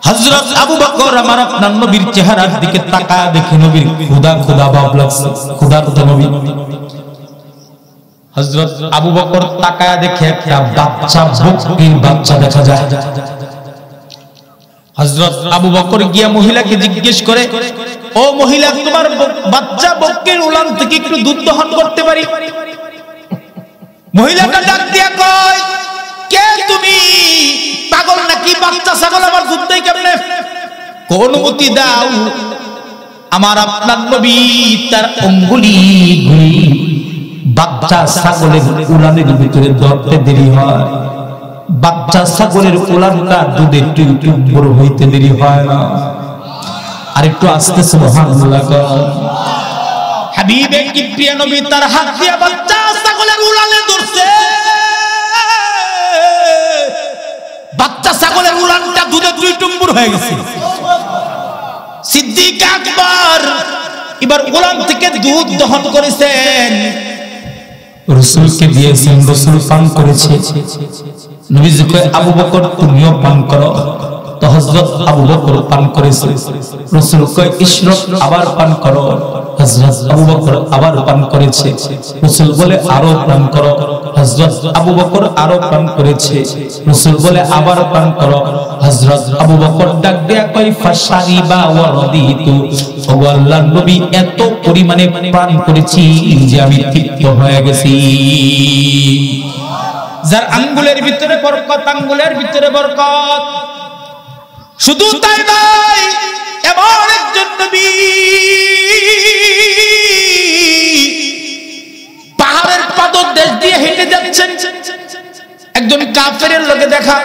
হযরত আবু বকর আমার আপনার নবীর চেহারার দিকে তাকায় দেখে নবীর খোদা খোদা ভাব লাগছে, খোদা খোদা নবী। হযরত আবু বকর তাকায় দেখে একটা বাচ্চা, বকরির বাচ্চা দেখা যায়। হযরত আবু বকর গিয়া মহিলাকে জিজ্ঞেস করে, ও মহিলা, তোমার বাচ্চা বকরির উলান থেকে একটু দুধ দহন করতে পারি? মহিলাটা ডাক দিয়া কয়, কে তুমি? পাগল নাকি? বাচ্চা ছাগল আমার দুধ দেয় কেমনে? অনুমতি দাও। আমার আপনার নবী তার অঙ্গুলি বাচ্চা ছাগলের উলানের ভিতরে ধরতে দেরি হয়, বাচ্চা ছাগলের উলানটা দুধে টুক টুক বড় হইতে দেরি হয় না। আর একটু আস্তে সুবহানাল্লাহ। হাবিবে কি প্রিয় নবী তার হাত দিয়ে বাচ্চা ছাগলের উলানে ধরছে, বাচ্চা ছাগলের উলানটা দুধে দুই টুম্বুর হয়ে গেছে। সিদ্দিক আকবর এবার উলান থেকে দুধ দহন করেছেন, রাসূলকে দিয়েছেন, রাসূল পান করেছে। নবীজি কয়, আবু বকর তুমিও পান করো। তো হযরত আবু বকর পান করেছে। রাসূল কয়, ইশরাব, আবার পান করো। হযরত আবু বকর আবার পান করেছে। রাসূল বলে, আরো পান করো। হযরত আবু বকর আরো পান করেছে। রাসূল বলে, আবার পান করো। হযরত আবু বকর ডাক দেয়া কয়, ফাশারিবা ওয়া রাদিতু, ও আল্লাহর নবী এত পরিমাণে পান করেছি যে আমি তৃপ্ত হয়ে গেছি। যার আঙ্গুলের ভিতরে বরকত, আঙ্গুলের ভিতরে বরকত। শুধু তাই নয়, এমন একজন নবী পাহাড়ের পাদদেশ দিয়ে হেঁটে যাচ্ছেন, একজন কাফেরের লগে দেখা।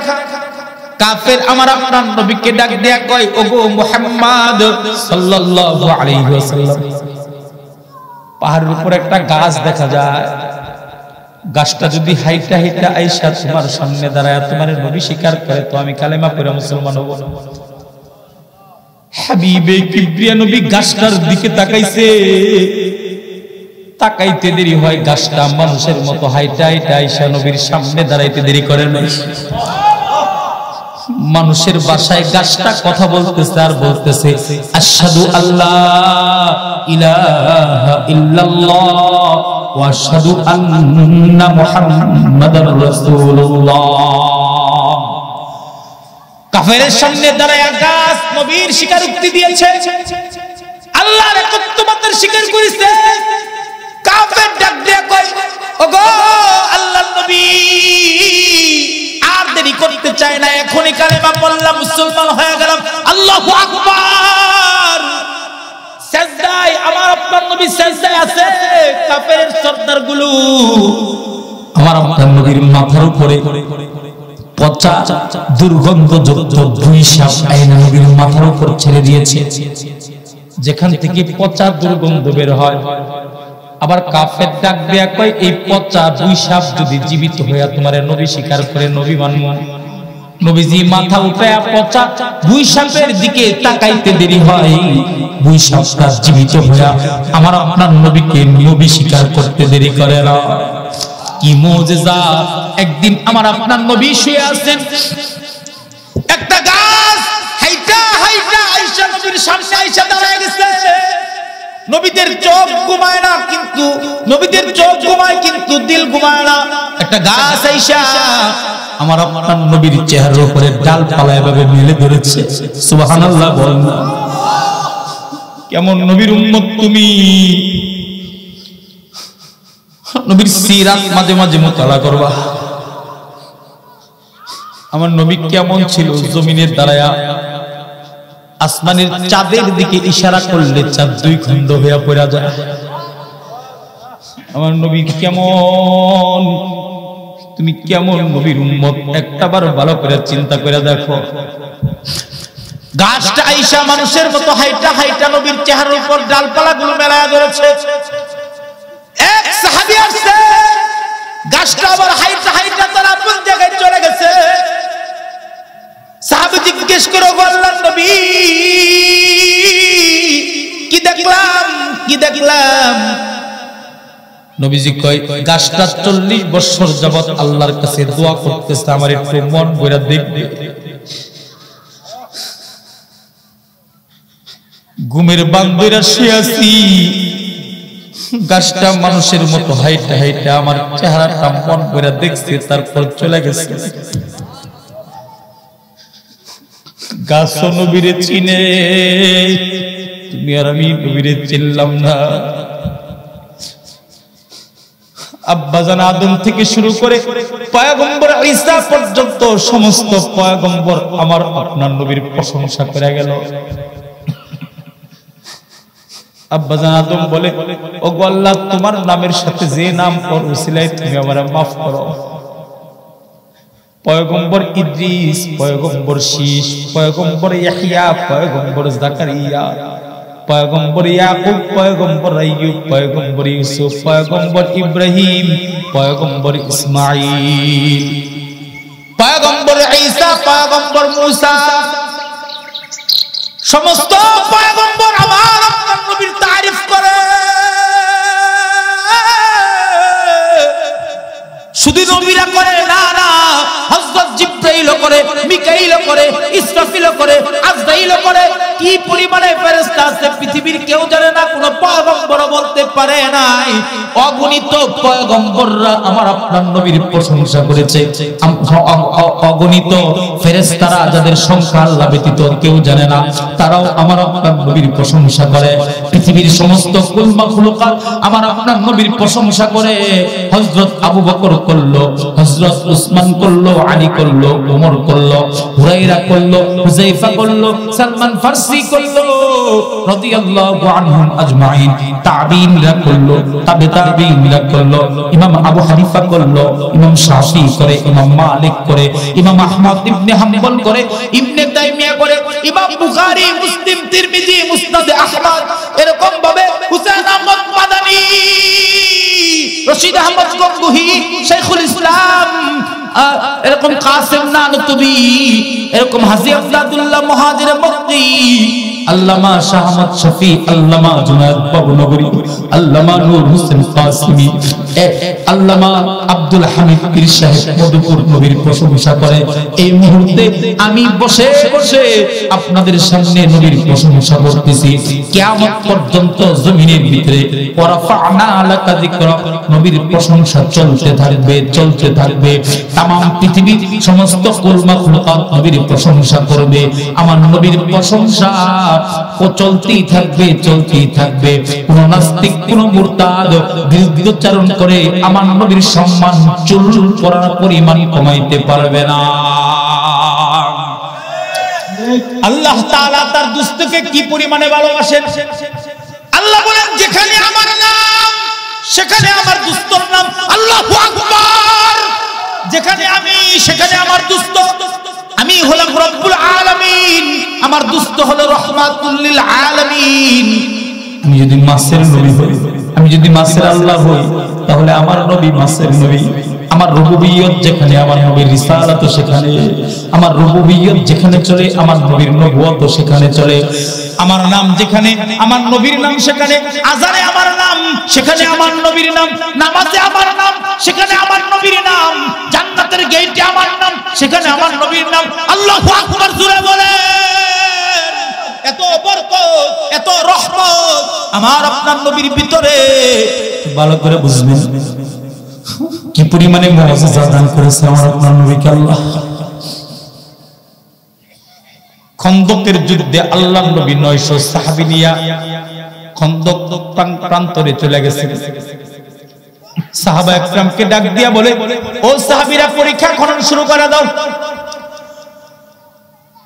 কাফের আমার আপনার নবীকে ডাক দেয়া কয়, ওগো মুহাম্মদ সাল্লাল্লাহু আলাইহি ওয়াসাল্লাম, পাহাড়ের উপর একটা গাছ দেখা যায়, গাছটা যদি হাইটা হাইটা আইসা তোমার সামনে দাঁড়ায় তোমার নবী স্বীকার করে তো আমি কালেমা পড়ে মুসলমান হব। হাবিবে কিবরিয়া নবী গাছটার দিকে তাকাইছে, তাকাইতে দেরি হয়, গাছটা মানুষের মতো হাইটা হাইটা আইসা নবীর সামনে দাঁড়াইতে দেরি করে নাই। মানুষের ভাষায় গাছটা কথা বলতেছে আর বলতেছে, আশহাদু আল্লা ইলাহা ইল্লাল্লাহ ওয়া আশহাদু আন্না মুহাম্মাদার রাসূলুল্লাহ। কাফেরের সামনে দাঁড়ায়া গাছ নবীর স্বীকারোক্তি দিয়েছে, আল্লাহর একত্ববাদের স্বীকার করেছে। কাফের ডাক দিয়ে কয়, ওগো আল্লাহর নবী, আর দেরি করতে চায় না, এখনই কালেমা পড়লাম, মুসলমান হয়ে গেলাম। আল্লাহু আকবার। সিজদায় আমার আপনার নবী সিজদায় আছে। কাফেরের সর্দারগুলো আমার আপনার নবীর মাথার উপরে পচা দুর্গন্ধযুক্ত দুই সাপ আইনা নবীর মাথার উপর ছেড়ে দিয়েছে, যেখান থেকে পচা দুর্গন্ধ বের হয়। আবার কাফের ডাক দেয়া কয়, এই পচা দুই সাপ যদি জীবিত হইয়া তোমার নবী স্বীকার করে নবী মানব। নবীজি মাথা উঠায়া পচা দুই সাপের দিকে তাকাইতে দেরি হয়, দুই সাপটা জীবিত হইয়া আমার আপনার নবীকে নবী স্বীকার করতে দেরি করে না। কি মুজিজা! একদিন আমার আপনার নবী শুয়ে আছেন, একটা গাছ হাইটা হাইটা আয়েশা নবীর সামনে আয়েশা দাঁড়ায় গেছে। নবীদের চোখ ঘুমায় না, কিন্তু নবীদের চোখ ঘুমায় কিন্তু দিল ঘুমায় না। একটা গাছ আয়েশা আমার আপনার নবীর চেহারার উপরে ডালপালা এভাবে মেলে ধরেছে। সুবহানাল্লাহ বল না। কেমন নবীর উম্মত তুমি! নবীর সিরাত মাঝে মাঝে মুতালা করবা। আমার নবী কেমন ছিল? জমিনের দাঁড়ায়া আসমানের চাঁদের দিকে ইশারা করলে চাঁদ দুই খণ্ড হয়ে পড়া যায়। আমার নবী কেমন, তুমি কেমন নবীর উম্মত একটাবার ভালো করে চিন্তা করে দেখো। গাছটা আয়েশা মানুষের মতো হাইটা হাইটা নবীর চেহারার উপর ডালপালাগুলো মেলায়া ধরেছে। এক সাহাবী আসছে, গাছটা আবার হাইটা হাইটা তার আপন জায়গায় চলে গেছে। সাহাবী জিজ্ঞেস করে, আল্লাহর নবী কি দেখলাম কি দেখলাম? নবীজি কয়, গাছটা 40 বছর যাবত আল্লাহর কাছে দোয়া করতেছে, আমার একটু মন ভরে দেখবে। ঘুমের বান্দরা শুয়ে আছি, গাছটা মানুষের মতো হাইটা হাইটা আমার চেহারাটা মন ভরে দেখছে, তারপর চলে গেছে। গাছ নবীরে চিনে, তুমি আর আমি নবীরে চিনলাম না। আব্বাজান আদম থেকে শুরু করে পয়গম্বর ঈসা পর্যন্ত সমস্ত পয়গম্বর আমার আপনার নবীর প্রশংসা করে গেল। আব্বাজান আদম বলে, ওগো আল্লাহ, তোমার নামের সাথে যে নাম ওর উসিলায় তুমি আমারে মাফ করো। পয়গম্বর ইদ্রিস, পয়গম্বর শীশ, পয়গম্বর ইয়াহইয়া, পয়গম্বর জাকারিয়া, পয়গম্বর ইয়াকুব, পয়গম্বর আইয়ুব, পয়গম্বর ইউসুফ, পয়গম্বর ইব্রাহিম, পয়গম্বর ইসমাঈল, পয়গম্বর ঈসা, পয়গম্বর মুসা, সমস্ত পয়গম্বর আমার আপনার নবীর তারিফ করে। শুধু নবীরা করে না, না, হযরত জিবরাইল করে, মিকাইল করে, ইসরাফিল করে, আজরাইল করে। কি পরিমাণে ফেরেশতা আছে পৃথিবীর কেউ জানে না, কোন পয়গম্বর বলতে পারে নাই। অগণিত পয়গম্বররা আমার আপনার নবীর প্রশংসা করেছে। অগণিত ফেরেশতারা যাদের সংখ্যা আল্লাহ ব্যতীত কেউ জানে না, তারাও আমার আপনার নবীর প্রশংসা করে। পৃথিবীর সমস্ত কুল মাখলুকাত আমার আপনার নবীর প্রশংসা করে। হযরত আবু বকর করলো, হযরত উসমান করলো, আলী করলো, ওমর করলো, হুরায়রা করলো, হুযায়ফা করলো, সালমান ফারসি করলো, রাদিয়াল্লাহু আনহুম আজমাইন, তাবিঈনরা করলো, তাবে তাবিঈনরা করলো, ইমাম আবু হানিফা করলো, ইমাম শাফিঈ করে, ইমাম মালিক করে, ইমাম আহমদ ইবনে হাম্বল করে, ইবনে তাইমিয়া করে, ইমাম বুখারী, মুসলিম, তিরমিজি, মুসনাদ আহমদ, এরকম ভাবে হুসাইন আহমদ মাদানী, রশিদ আহমদ গঙ্গুহি, শাইখুল ইসলাম, এরকম কাসিম নানুতুবি, এরকম হাজী আব্দুল্লাহ মুহাজির মক্কি, আল্লামা শাহ আহমদ শফি, আল্লামা জুনায়েদ বাবুনগরী, আল্লামা নূর হোসেন কাসিমি, আল্লামা আব্দুল হামিদ পীর সাহেব মধুপুর নবীর প্রশংসা করে। এই মুহূর্তে আমি বসে বসে আপনাদের সামনে নবীর প্রশংসা করতেছি। কিয়ামত পর্যন্ত জমিনের ভিতরে ওয়ারাফা'না লাকা যিকরা, নবীর প্রশংসা চলতে থাকবে, চলতে থাকবে। तमाम পৃথিবীর সমস্ত কুল মাখলুকাত নবীর প্রশংসা করবে। আমার নবীর প্রশংসা চলতেই থাকবে, চলতেই থাকবে। কোন নাস্তিক, কোন মুরতাদ বিরুদ্ধচারণ করে আমার নবীর সম্মান চুল করার পরিমাণ কমাইতে পারবে না। আল্লাহ তাআলা তার দুস্তকে কি পরিমাণে ভালোবাসেন। আল্লাহ বলেন, যেখানে আমার নাম সেখানে আমার দুস্তর নাম। আল্লাহু আকবার। যেখানে আমি সেখানে আমার দুস্ত। আমি হলাম রব্বুল আলামিন, আমার দুস্ত হলো রহমাতুল লিল আলামিন। আমি যদি মাসের নবী হই, আমি যদি মাসের আল্লাহ হই, তাহলে আমার নবী মাসের নবী। আমার রুবুবিয়ত যেখানে, আমার নবীর রিসালাত সেখানে। আমার রুবুবিয়ত যেখানে চলে, আমার নবীর নবুয়ত সেখানে চলে। আমার নাম যেখানে, আমার নবীর নাম সেখানে। আযানে আমার নাম সেখানে, আমার নবীর নাম। নামাজে আমার নাম সেখানে, আমার নবীর নাম। জান্নাতের গেটে আমার নাম সেখানে, আমার নবীর নাম। আল্লাহু আকবার জোরে বলেন। এত বরকত, এত রহমত আমার আপনার নবীর ভিতরে। ভালো করে বুঝবেন কি পরিমাণে মুআজিজা দান করেছে আমার আপনার নবীকে আল্লাহ। খন্দকের যুদ্ধে আল্লাহর নবী 900 সাহাবী নিয়ে খন্দক প্রান্তরে চলে গেছে। সাহাবা একরামকে ডাক দিয়া বলে, ও সাহাবীরা, পরীক্ষা খনন শুরু করে দাও।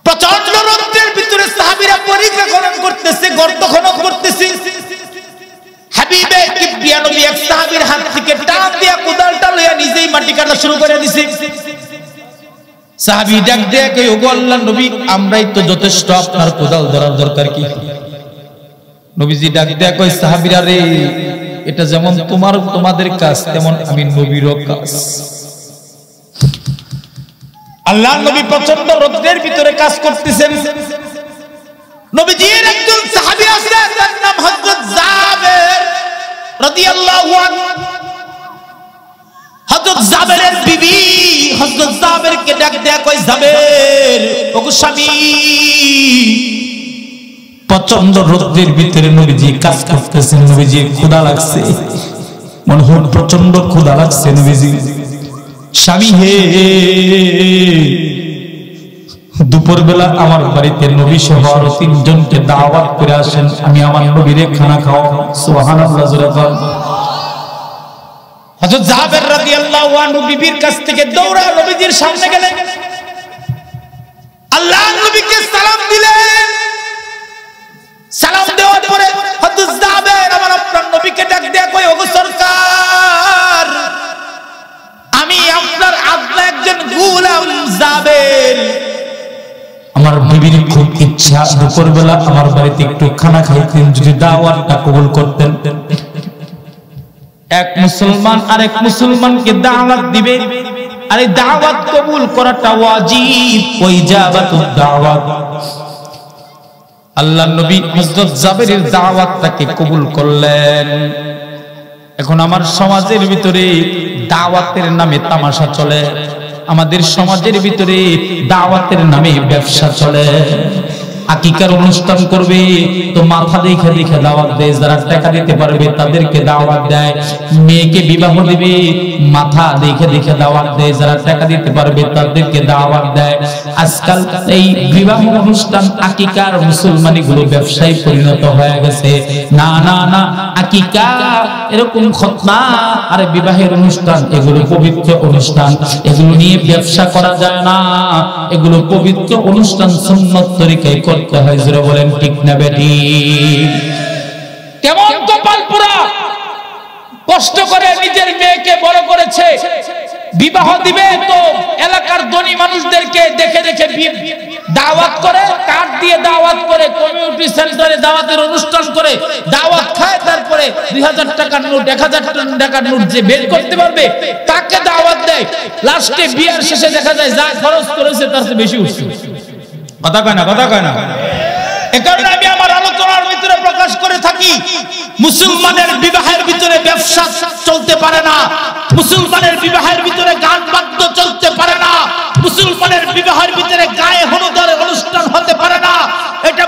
প্রচন্ড রৌদ্রের ভিতরে সাহাবীরা পরীক্ষা খনন করতেছে, গর্ত খনন করতেছে। হাবিবে কিবরিয়া নবী এক সাহাবীর হাত থেকে টান দিয়া কোদালটা লইয়া নিজেই মাটি কাটা শুরু করে দিছে। সাহাবী ডাক দিয়ে কই, ওগো আল্লাহর নবী, আমরাই তো যথেষ্ট, আপনার কোদাল ধরার দরকার কি? নবীজি ডাক দিয়ে কই, সাহাবীরা রে, এটা যেমন তোমাদের কাজ, তেমন আমি নবীরও কাজ। আল্লাহর নবী প্রচন্ড রৌদ্রের ভিতরে কাজ করতেছেন। নবীজির একজন সাহাবী আছে, তার নাম হযরত জাবের রাদিয়াল্লাহু আনহু। হযরত জাবেরের বিবি হযরত জাবেরকে ডাক দেয়া কই, জাবের, ওগো স্বামী, প্রচন্ড রৌদ্রের ভিতরে নবীজি কাজ করতেছেন। নবীজি ক্ষুধা লাগছে, মনে হয় প্রচন্ড ক্ষুধা লাগছে। নবীজি, স্বামী হে, দুপুর বেলা আমার বাড়িতে নবী সহ আরো 3 জনকে দাওয়াত করে আসেন, আমি আমার নবীরে খানা খাওয়াবো। সুবহানাল্লাহ জোরে বল। হযরত জাবের রাদিয়াল্লাহু আনহু বিবির কাছ থেকে দৌড়া নবীজির সামনে গেলেন, আল্লাহর নবীকে সালাম দিলেন। সালাম দেওয়ার পরে হযরত জাবের আমার আপনার নবীকে ডাক দেয়া কই, ওগো সরকার, আমি আপনার আব্বা একজন গোলাম জাবের। আমার বিবির খুব ইচ্ছা দুপুরবেলা আমার বাড়িতে একটু খানা খাইতেন, যদি দাওয়াতটা কবুল করতেন। এক মুসলমান আরেক মুসলমানকে দাওয়াত দিবে, আর এই দাওয়াত কবুল করাটা ওয়াজিব, ওয়াজিবাতুদ দাওয়াত। আল্লাহর নবী হযরত জাবেরের দাওয়াতটাকে কবুল করলেন। এখন আমার সমাজের ভিতরে দাওয়াতের নামে তামাশা চলে, আমাদের সমাজের ভিতরে দাওয়াতের নামে ব্যবসা চলে। আকিকার অনুষ্ঠান করবে তো মাথা দেখে দেখে দাওয়াত দেয়, যারা টাকা দিতে পারবে তাদেরকে দাওয়াত দেয়। মেয়েকে বিবাহ দিবে, মাথা দেখে দেখে দাওয়াত দেয়, যারা টাকা দিতে পারবে তাদেরকে দাওয়াত দেয়। আজকাল এই বিবাহ অনুষ্ঠান, আকিকার মুসলমানি গুলো ব্যবসায় পরিণত হয়ে গেছে। না না না, আকিকা, এরকম খতনা আর বিবাহের অনুষ্ঠান, এগুলো পবিত্র অনুষ্ঠান, এগুলো নিয়ে ব্যবসা করা যায় না। এগুলো পবিত্র অনুষ্ঠান, সুন্নত তরিকায় করতে হয়, জোরে বলেন ঠিক না বেটি? কেমন কপাল পোড়া, কষ্ট করে নিজের মেয়েকে বড় করেছে, বিবাহ দিবে তো এলাকার ধনী মানুষদেরকে দেখে দেখে দাওয়াত করে, কার্ড দিয়ে দাওয়াত করে, কমিউনিটি সেন্টারে দাওয়াতের অনুষ্ঠান করে দাওয়াত খায়, তারপরে 2000 টাকার নোট 1000 টাকার নোট যে বের করতে পারবে তাকে দাওয়াত দেয়। লাস্টে বিয়ার শেষে দেখা যায় যা খরচ করেছে তার চেয়ে বেশি উঠছে। কথা কয় না, কথা কয় না? এ কারণে আমি আমার আলোচনার ভিতরে প্রকাশ করে থাকি, মুসলমানের বিবাহের ভিতরে ব্যবসা চলতে পারে না, মুসলমানের বিবাহের ভিতরে গান বাদ্য চলতে পারে না, মুসলমানের বিবাহের ভিতরে গায়ে হলুদের অনুষ্ঠান হতে পারে না। এটা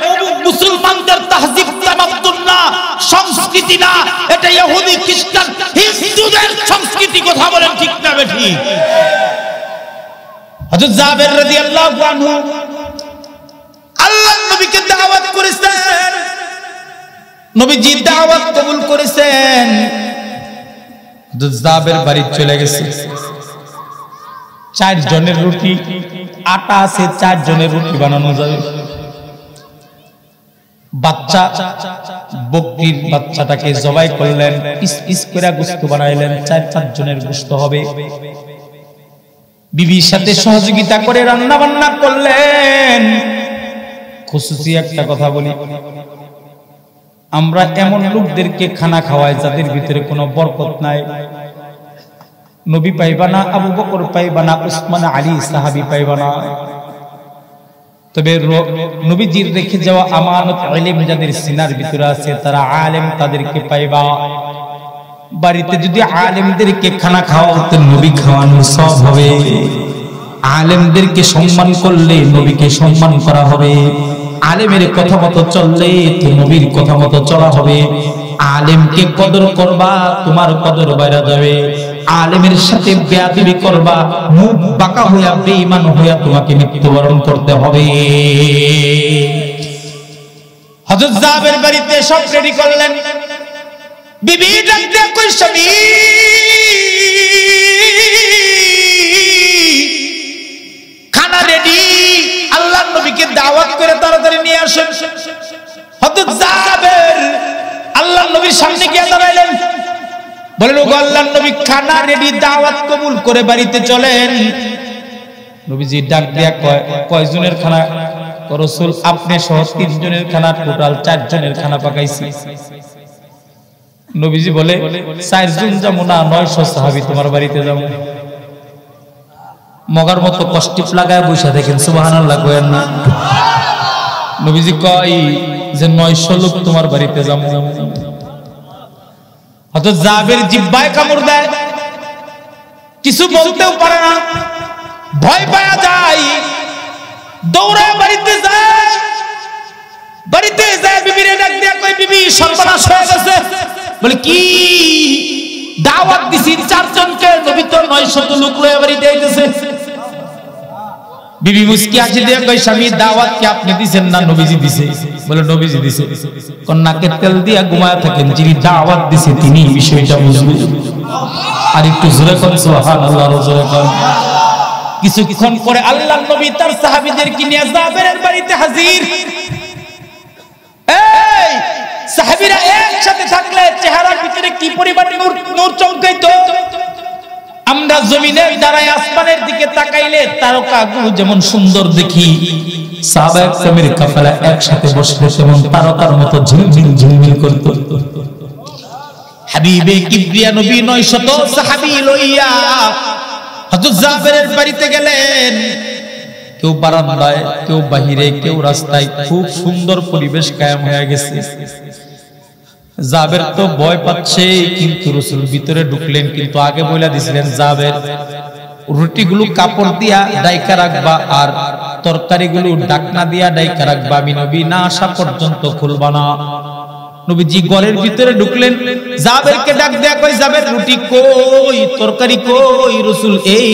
মুসলমানদের তাহজিব তামাদ্দুন না, সংস্কৃতি না, এটা ইহুদি খ্রিস্টান হিন্দুদের সংস্কৃতি। কথা বলেন ঠিক না বেঠি? হযরত জাবের রাদিয়াল্লাহু আনহু আল্লাহর নবীকে দাওয়াত করেছেন, নবীজি দাওয়াত কবুল করেছেন। হযরত জাবের বাড়ি চলে গেছে, 4 জনের রুটি, আটা আছে, 4 জনের রুটি বানানো যাবে। বাচ্চা, বকরির বাচ্চাটাকে জবাই করলেন, পিস পিস করে গোশত বানাইলেন, 4 জনের গোশত হবে। বিবির সাথে সহযোগিতা করে রান্না বান্না করলেন। খুশুসি একটা কথা বলি, আমরা এমন লোকদেরকে খানা খাওয়াই যাদের ভিতরে কোনো বরকত নাই। নবী পাইবা না, আবু বকর পাইবা না, উসমান আলী সাহাবী পাইবা না, তবে নবীজির রেখে যাওয়া আমানত ইলম যাদের সিনার ভিতরে আছে তারা আলেম, তাদেরকে পাইবা। বাড়িতে যদি আলেমদেরকে খানা খাওয়াও তো নবী খাওয়ানোর সব হবে। আলেমদেরকে সম্মান করলে নবীকে সম্মান করা হবে, আলেমের কথা মতো চললে তো নবীর কথা মতো চলা হবে। আলেমকে কদর করবা, তোমার কদর বাইরা যাবে। আলেমের সাথে বেয়াদবি করবা, মুখ বাঁকা হইয়া বেঈমান হইয়া তোমাকে মৃত্যুবরণ করতে হবে। হযরত জাবের বাড়িতে সব রেডি করলেন। বিবি ডাক দিয়ে কই, স্বামী খানা রেডি, আল্লাহর নবীকে দাওয়াত করে তাড়াতাড়ি নিয়ে আসেন। হযরত জাবের আল্লাহর নবীর সামনে গিয়ে দাঁড়াইলেন, বলেন ওগো আল্লাহর নবী, খানা রেডি, দাওয়াত কবুল করে বাড়িতে চলেন। নবীজি ডাক দিয়া কয়, কয়জনের খানা? রাসূল আপনি সহ 3 জনের খানা, টোটাল 4 জনের খানা পাকাইছি। নবীজি বলে 4 জন যাবো না, 900 সাহাবী তোমার বাড়িতে যাবো। মগার মতো কষ্টিপ লাগায় বসে দেখেন, সুবহানাল্লাহ কয়েন না? নবীজি কয় যে 900 লোক তোমার বাড়িতে যাবো। হযরত জাবের জিহ্বায় কামড় দেয়, কিছু বলতেও পারে না, ভয় পাওয়া যায়, দৌড়ায় বাড়িতে যায়। বাড়িতে যায় বিবিরে ডাক দিয়া কয়, বিবি সর্বনাশ হয়ে গেছে। বলে কি? দাওয়াত দিছি 4 জনকে, নবী তো 900 লোক লয়ে বাড়িতে আইতেছে। বিবি মুস্কি হাসি দিয়ে কয়, স্বামী দাওয়াত কি আপনি দিবেন না নবীজি দিছে? বলে নবীজি দিছে। কন্যাকে তেল দিয়া ঘুমায় থাকেন, যিনি দাওয়াত দিছে তিনি বিষয়টা বুঝবেন। আর একটু জোরে কোন সুবহানাল্লাহ, জোরে কোন। কিছুক্ষণ পরে আল্লাহর নবী তার সাহাবীদেরকে নিয়ে জাবেরের বাড়িতে হাজির। এই সাহাবীরা একসাথে থাকলে চেহারার ভিতরে কি পরিমাণ নূর চমকাইতো। আমরা জমিনে দাঁড়ায় আসমানের দিকে তাকাইলে তারকাগুলো যেমন সুন্দর দেখি, সাহাবায়ে কেরামের কাফেলা একসাথে বসলে তেমন তারকার মতো ঝিলমিল ঝিলমিল করত। হাবিবে কিবরিয়া নবী 900 সাহাবী লইয়া হযরত জাবেরের বাড়িতে গেলেন। কেউ বারান্দায়, কেউ বাহিরে, কেউ রাস্তায়, খুব সুন্দর পরিবেশ কায়েম হয়ে গেছে। জাবের তো ভয় পাচ্ছে, কিন্তু রাসূল ভিতরে ঢুকলেন, কিন্তু আগে বলে দিয়েছিলেন জাবের রুটিগুলো কাপড় দিয়া ডাইকা রাখবা আর তরকারিগুলো ঢাকনা দিয়া ডাইকা রাখবা, আমি নবী না আসা পর্যন্ত খুলবা না। নবীজি ঘরের ভিতরে ঢুকলেন, জাবেরকে ডাক দেয়া কই, জাবের রুটি কই, তরকারি কই? রাসূল এই।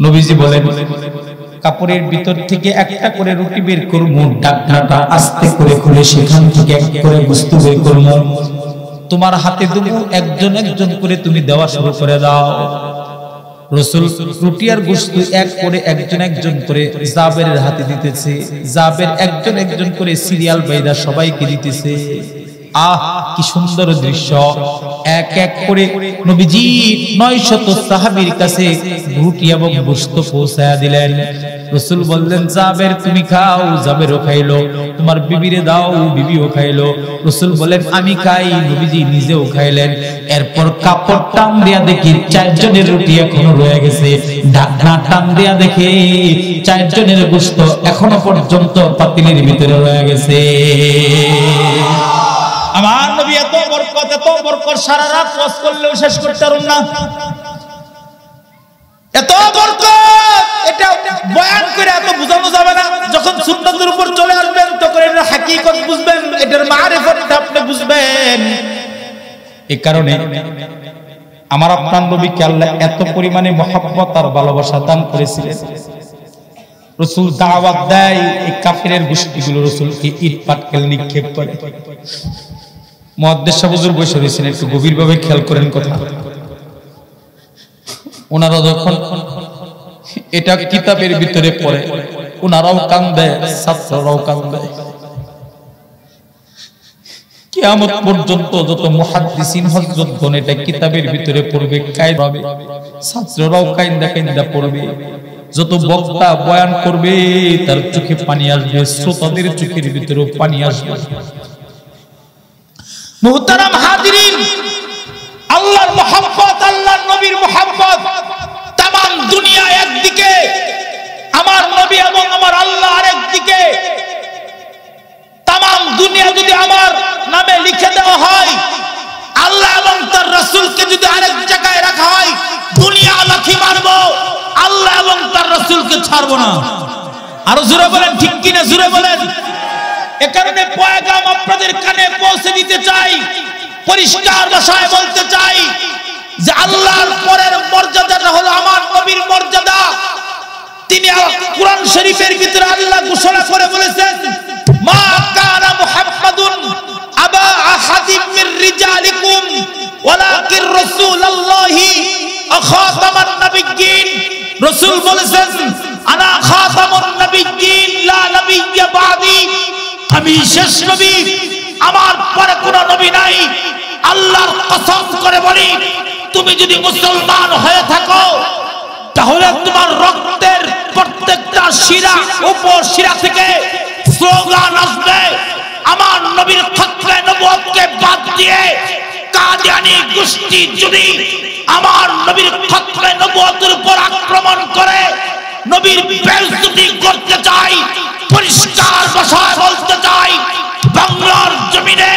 নবীজি বলেন, কাপড়ের ভিতর থেকে একটা করে রুটি বের করব, ঢাকনাটা আস্তে করে খুলে সেখান থেকে এক করে বস্তু বের করব, তোমার হাতে দেব, একজন একজন করে তুমি দেওয়া শুরু করে দাও। রাসূল রুটি আর গোশত এক করে একজন একজন করে জাবেরের হাতে দিতেছে, জাবের একজন একজন করে সিরিয়াল বাইদা সবাইকে দিতেছে। আহ কি সুন্দর দৃশ্য! এক এক করে নবীজি 900 সাহাবীর কাছে রুটি এবং গোশত পৌঁছায়া দিলেন। রাসূল বললেন, জাবের তুমি খাও, জাবেরও খাইলো। তোমার বিবিরে দাও, বিবিও খাইলো। রাসূল বলেন, আমি খাই। নবীজি নিজেও খাইলেন। এরপর কাপড় টান দিয়া দেখি 4 জনের রুটি এখনো রয়ে গেছে। ঢাকনা টান দিয়া দেখে 4 জনের গোশত এখনো পর্যন্ত পাতিলের ভিতরে রয়ে গেছে। আমার নবী এত বরকত সারা রাত ওয়াজ করলেও শেষ করতে পারুন না। এত বরকত, এটা বয়ান করে এত বোঝানো যাবে না। যখন সুন্নাতের উপর চলে আসবেন তখন এর হাকিকত বুঝবেন, এটার মারিফতটা আপনি বুঝবেন। এই কারণে আমার আপনার নবীকে আল্লাহ এত পরিমাণে মহব্বত আর ভালোবাসা দান করেছিলেন। রাসূল দাওয়াত দেয়, এই কাফিরের গোষ্ঠীগুলো রাসূলকে ইট পাটকেল নিক্ষেপ করে। মুহাদ্দিস হুজুর বসে রয়েছেন, একটু গভীরভাবে খেয়াল করেন কথা। ওনারা যখন এটা কিতাবের ভিতরে পড়ে, ওনারাও কান্দে, ছাত্ররাও কান্দে। কিয়ামত পর্যন্ত যত মুহাদ্দিসিন হযরতগণ এটা কিতাবের ভিতরে পড়বে, কায়েদ হবে, ছাত্ররাও কাইন্দা কাইন্দা পড়বে। যত বক্তা বয়ান করবে তার চোখে পানি আসবে, শ্রোতাদের চোখের ভিতরেও পানি আসবে। মুহতারাম হাজিরিন, আল্লাহর মুহাব্বত, আল্লাহর নবীর মুহাব্বত তামাম দুনিয়া একদিকে, আমার নবী এবং আমার আল্লাহ আরেকদিকে। তামাম দুনিয়া যদি আমার নামে লিখে দেওয়া হয়, আল্লাহ এবং তার রাসূলকে যদি আরেক জায়গায় রাখা হয়, দুনিয়া লাথি মারবো, আল্লাহ এবং তার রাসূলকে ছাড়বো না। আরো জোরে বলেন ঠিক কিনা, জোরে বলেন। এ কারণে পয়গাম আপনাদের কানে পৌঁছে দিতে চাই, পরিষ্কার ভাষায় বলতে চাই যে আল্লাহর পরের মর্যাদাটা হলো আমার নবীর মর্যাদা। তিনি কুরআন শরীফের ভিতরে আল্লাহ ঘোষণা করে বলেছেন, মা কানা মুহাম্মাদুন আবা আহাদিম মির রিজালিকুম ওয়ালাকিন রাসূলুল্লাহি খাতামান নাবিয়্যিন। রাসূল বলেছেন, আনা খাতামুন নাবিয়্যিন লা নাবিয়্যা বাদি। আমি শেষ নবী, আমার পরে কোনো নবী নাই। আল্লাহর কসম করে বলি, তুমি যদি মুসলমান হয়ে থাকো তাহলে তোমার রক্তের প্রত্যেকটা শিরা, উপশিরা থেকে স্লোগান আসবে, আমার নবীর খতরে নবুয়তকে বাদ দিয়ে কাদিয়ানী গোষ্ঠী যদি আমার নবীর খতরে নবুয়তের উপর আক্রমণ করে, নবীর বেইজ্জতি করতে চাই, পরিষ্কার ভাষায় বলতে চাই, বাংলার জমিনে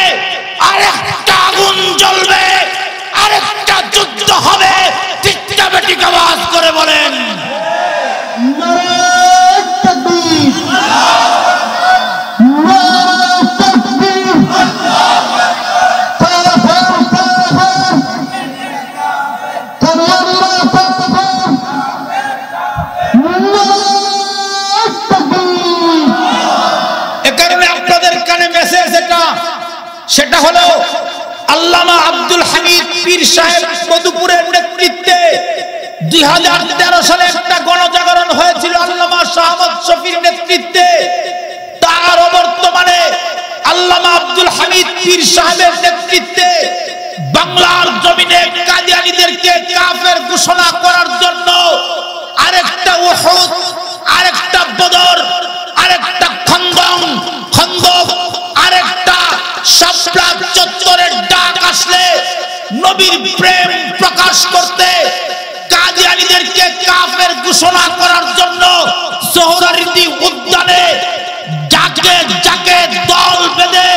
আরেকটা আগুন জ্বলবে, আরেকটা যুদ্ধ হবে। ঠিকটা বেঠিক আওয়াজ করে বলেন। সেটা হলো আল্লামা আব্দুল হামিদ পীর সাহেব মধুপুরের নেতৃত্বে 2013 সালে একটা গণজাগরণ হয়েছিল আল্লামা শাহ আহমদ শফীর নেতৃত্বে। তার বর্তমানে আল্লামা আব্দুল হামিদ পীর সাহেবের নেতৃত্বে বাংলার জমিনে কাদিয়ানীদেরকে কাফের ঘোষণা করার জন্য আরেকটা উহুদ, আরেকটা বদর, আরেকটা খন্দক, আরেকটা শাপলা চত্বরের ডাক আসলে নবীর প্রেম প্রকাশ করতে, কাদিয়ানীদেরকে কাফের ঘোষণা করার জন্য সোহরাওয়ার্দী উদ্যানে যাকে যাকে দল বেঁধে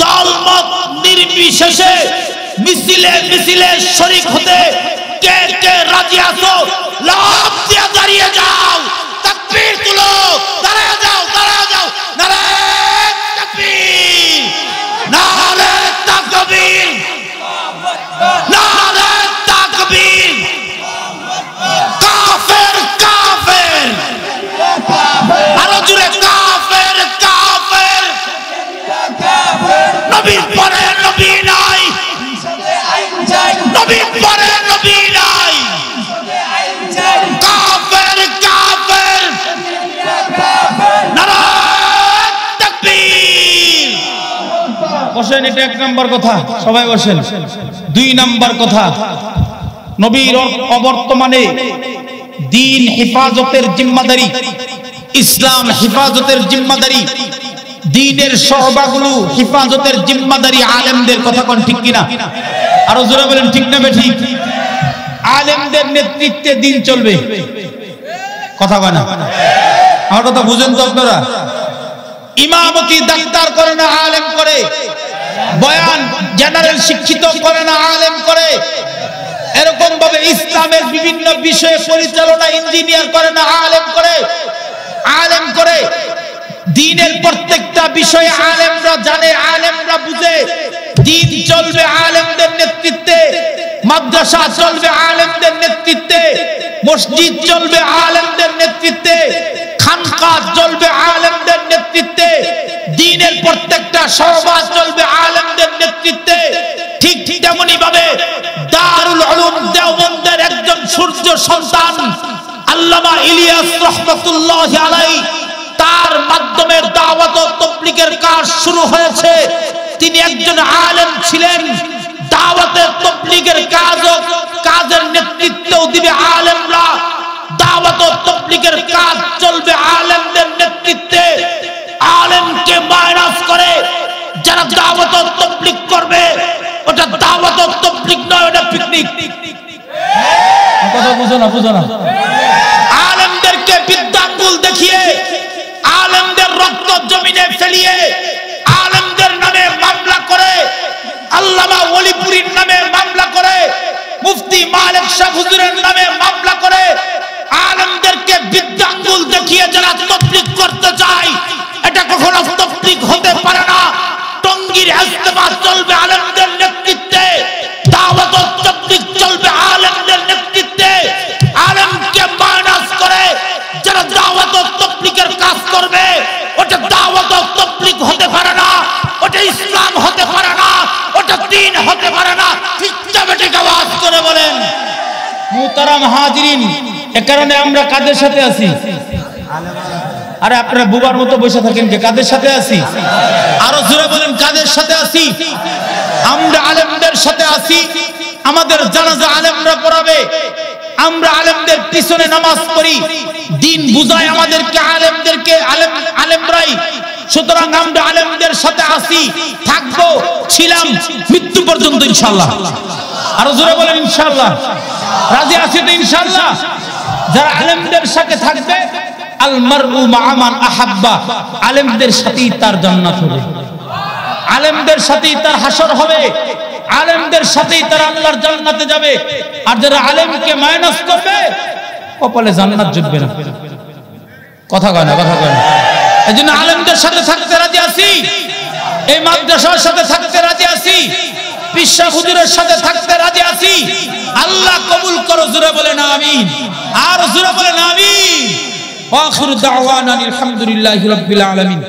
দলমত নির্বিশেষে মিছিলে মিছিলে শরীক হতে কে কে রাজি আছো? লাফ দিয়ে দাঁড়িয়ে যাও, তাকবীর তুলো, দাঁড়িয়ে যাও, দাঁড়িয়ে যাও, নারে তাকবীর, নারে তাকবীর, নারে তাকবীর। কাফের কাফের, আরো জোরে কাফের কাফের। নবীর পরে নবী নাই, নবীর পরে নবী নাই। বসেন, এটা এক নাম্বার কথা, সবাই বসেন। দুই নাম্বার কথা, নবীর অবর্তমানে দ্বীন হেফাজতের জিম্মাদারি, ইসলাম হেফাজতের জিম্মাদারি, দ্বীনের শোবাগুলো হেফাজতের জিম্মাদারি আলেমদের। কথা কোন ঠিক কিনা? আরো জোরে বলেন ঠিক না বেঠিক? আলেমদের নেতৃত্বে দ্বীন চলবে। কথা কয় না? আমার কথা বুঝেন তো আপনারা? ইমামতি ডাক্তার করে না, আলেম করে। বয়ান জেনারেল শিক্ষিত করে না, আলেম করে। এরকম ভাবে ইসলামের বিভিন্ন বিষয়ে পরিচালনা ইঞ্জিনিয়ার করে না, আলেম করে। আলেম করে দ্বীনের প্রত্যেকটা বিষয়ে আলেমরা জানে, আলেমরা বুঝে। দ্বীন চলবে আলেমদের নেতৃত্বে, মাদ্রাসা চলবে আলেমদের নেতৃত্বে, মসজিদ চলবে আলেমদের নেতৃত্বে, খানকা চলবে আলেমদের নেতৃত্বে, দ্বীনের প্রত্যেকটা সভা চলবে আলেমদের নেতৃত্বে। ঠিক তেমনি ভাবে দারুল উলুম দেওবন্দের একজন সূর্য সন্তান আল্লামা ইলিয়াস রাহমাতুল্লাহি আলাইহি, তার মাধ্যমে দাওয়াত ও তাবলীগের কাজ শুরু হয়েছে। তিনি একজন আলেম ছিলেন। দাওয়াত ও তাবলীগের কাজের নেতৃত্বও দিবে আলেমরা। দাওয়াত ও তাবলীগের কাজ চলবে আলেমদের নেতৃত্বে। আলেমকে মাইনাস করে যারা দাওয়াত ও তাবলীগ করবে, ওটা দাওয়াত ও তাবলীগ নয়, ওটা পিকনিক। কথা বুঝো না? বুঝো না? আলেমদেরকে বিদ্যাঙ্গুল দেখিয়ে, আলেমদের রক্ত জমিনে ফেলিয়ে, আলেমদের নামে মামলা করে, আল্লামা ওলিপুরীর নামে মামলা করে, মুফতি মালিক শাহ হুজুরের নামে মামলা করে, আলেমদেরকে বিদ্যাঙ্গুল দেখিয়ে যারা তাবলীগ করতে চায়, এটা কখনো তাবলীগ হতে পারে না। টঙ্গীর ইজতেমা চলবে আলেমদের নেতৃত্বে, দাওয়াত ও তাবলীগ চলবে আলেমদের নেতৃত্বে। আলেমকে মাইনাস করে যারা দাওয়াত ও তাবলীগের কাজ করবে, ওটা দাওয়াত ও তাবলীগ হতে পারে না, ওটা ইসলাম হতে পারে না, ওটা দ্বীন হতে পারে না। ঠিক ঠিক আওয়াজ করে বলেন। মুহতারাম হাজিরিন, এ কারণে আমরা কাদের সাথে আছি? আরে আপনারা বুবার মতো বসে থাকেন যে কাদের সাথে আছি? আরো জোরে বলেন, কাদের সাথে আছি? আমরা আলেমদের সাথে আছি। আমাদের জানাজা আলেমরা পড়াবে, আমরা আলেমদের পিছনে নামাজ পড়ি, দ্বীন বুঝায় আমাদেরকে আলেমদেরকে, আলেমরাই। সুতরাং আমরা আলেমদের সাথে আছি, থাকবো, ছিলাম মৃত্যু পর্যন্ত ইনশাআল্লাহ। আরো জোরে বলেন ইনশাআল্লাহ। রাজি আছি তো ইনশাআল্লাহ? যারা আলেমদের সাথে থাকবে, আল মারউ মা'a মান আহাব্বা, আলেমদের সাথেই তার জান্নাত হবে, আলেমদের সাথেই তার হাসর হবে, আলেমদের সাথেই তার আল্লাহর জান্নাতে যাবে। আর যারা আলেমকে মাইনাস করবে, কপালে জান্নাত জুটবে না। কথা কয় না? কথা কয় না? এজন্য আলেমদের সাথে থাকতে রাজি আছি, এই মাদ্রাসার সাথে থাকতে রাজি আছি, পীর শাহ হুজুরের সাথে থাকতে রাজি আছি। আল্লাহ কবুল করো, জোরে বলেন আমিন। আর জোরে বলেন আমিন। ওয়া আখিরু দাওয়ানা আলহামদুলিল্লাহি রাব্বিল আলামিন।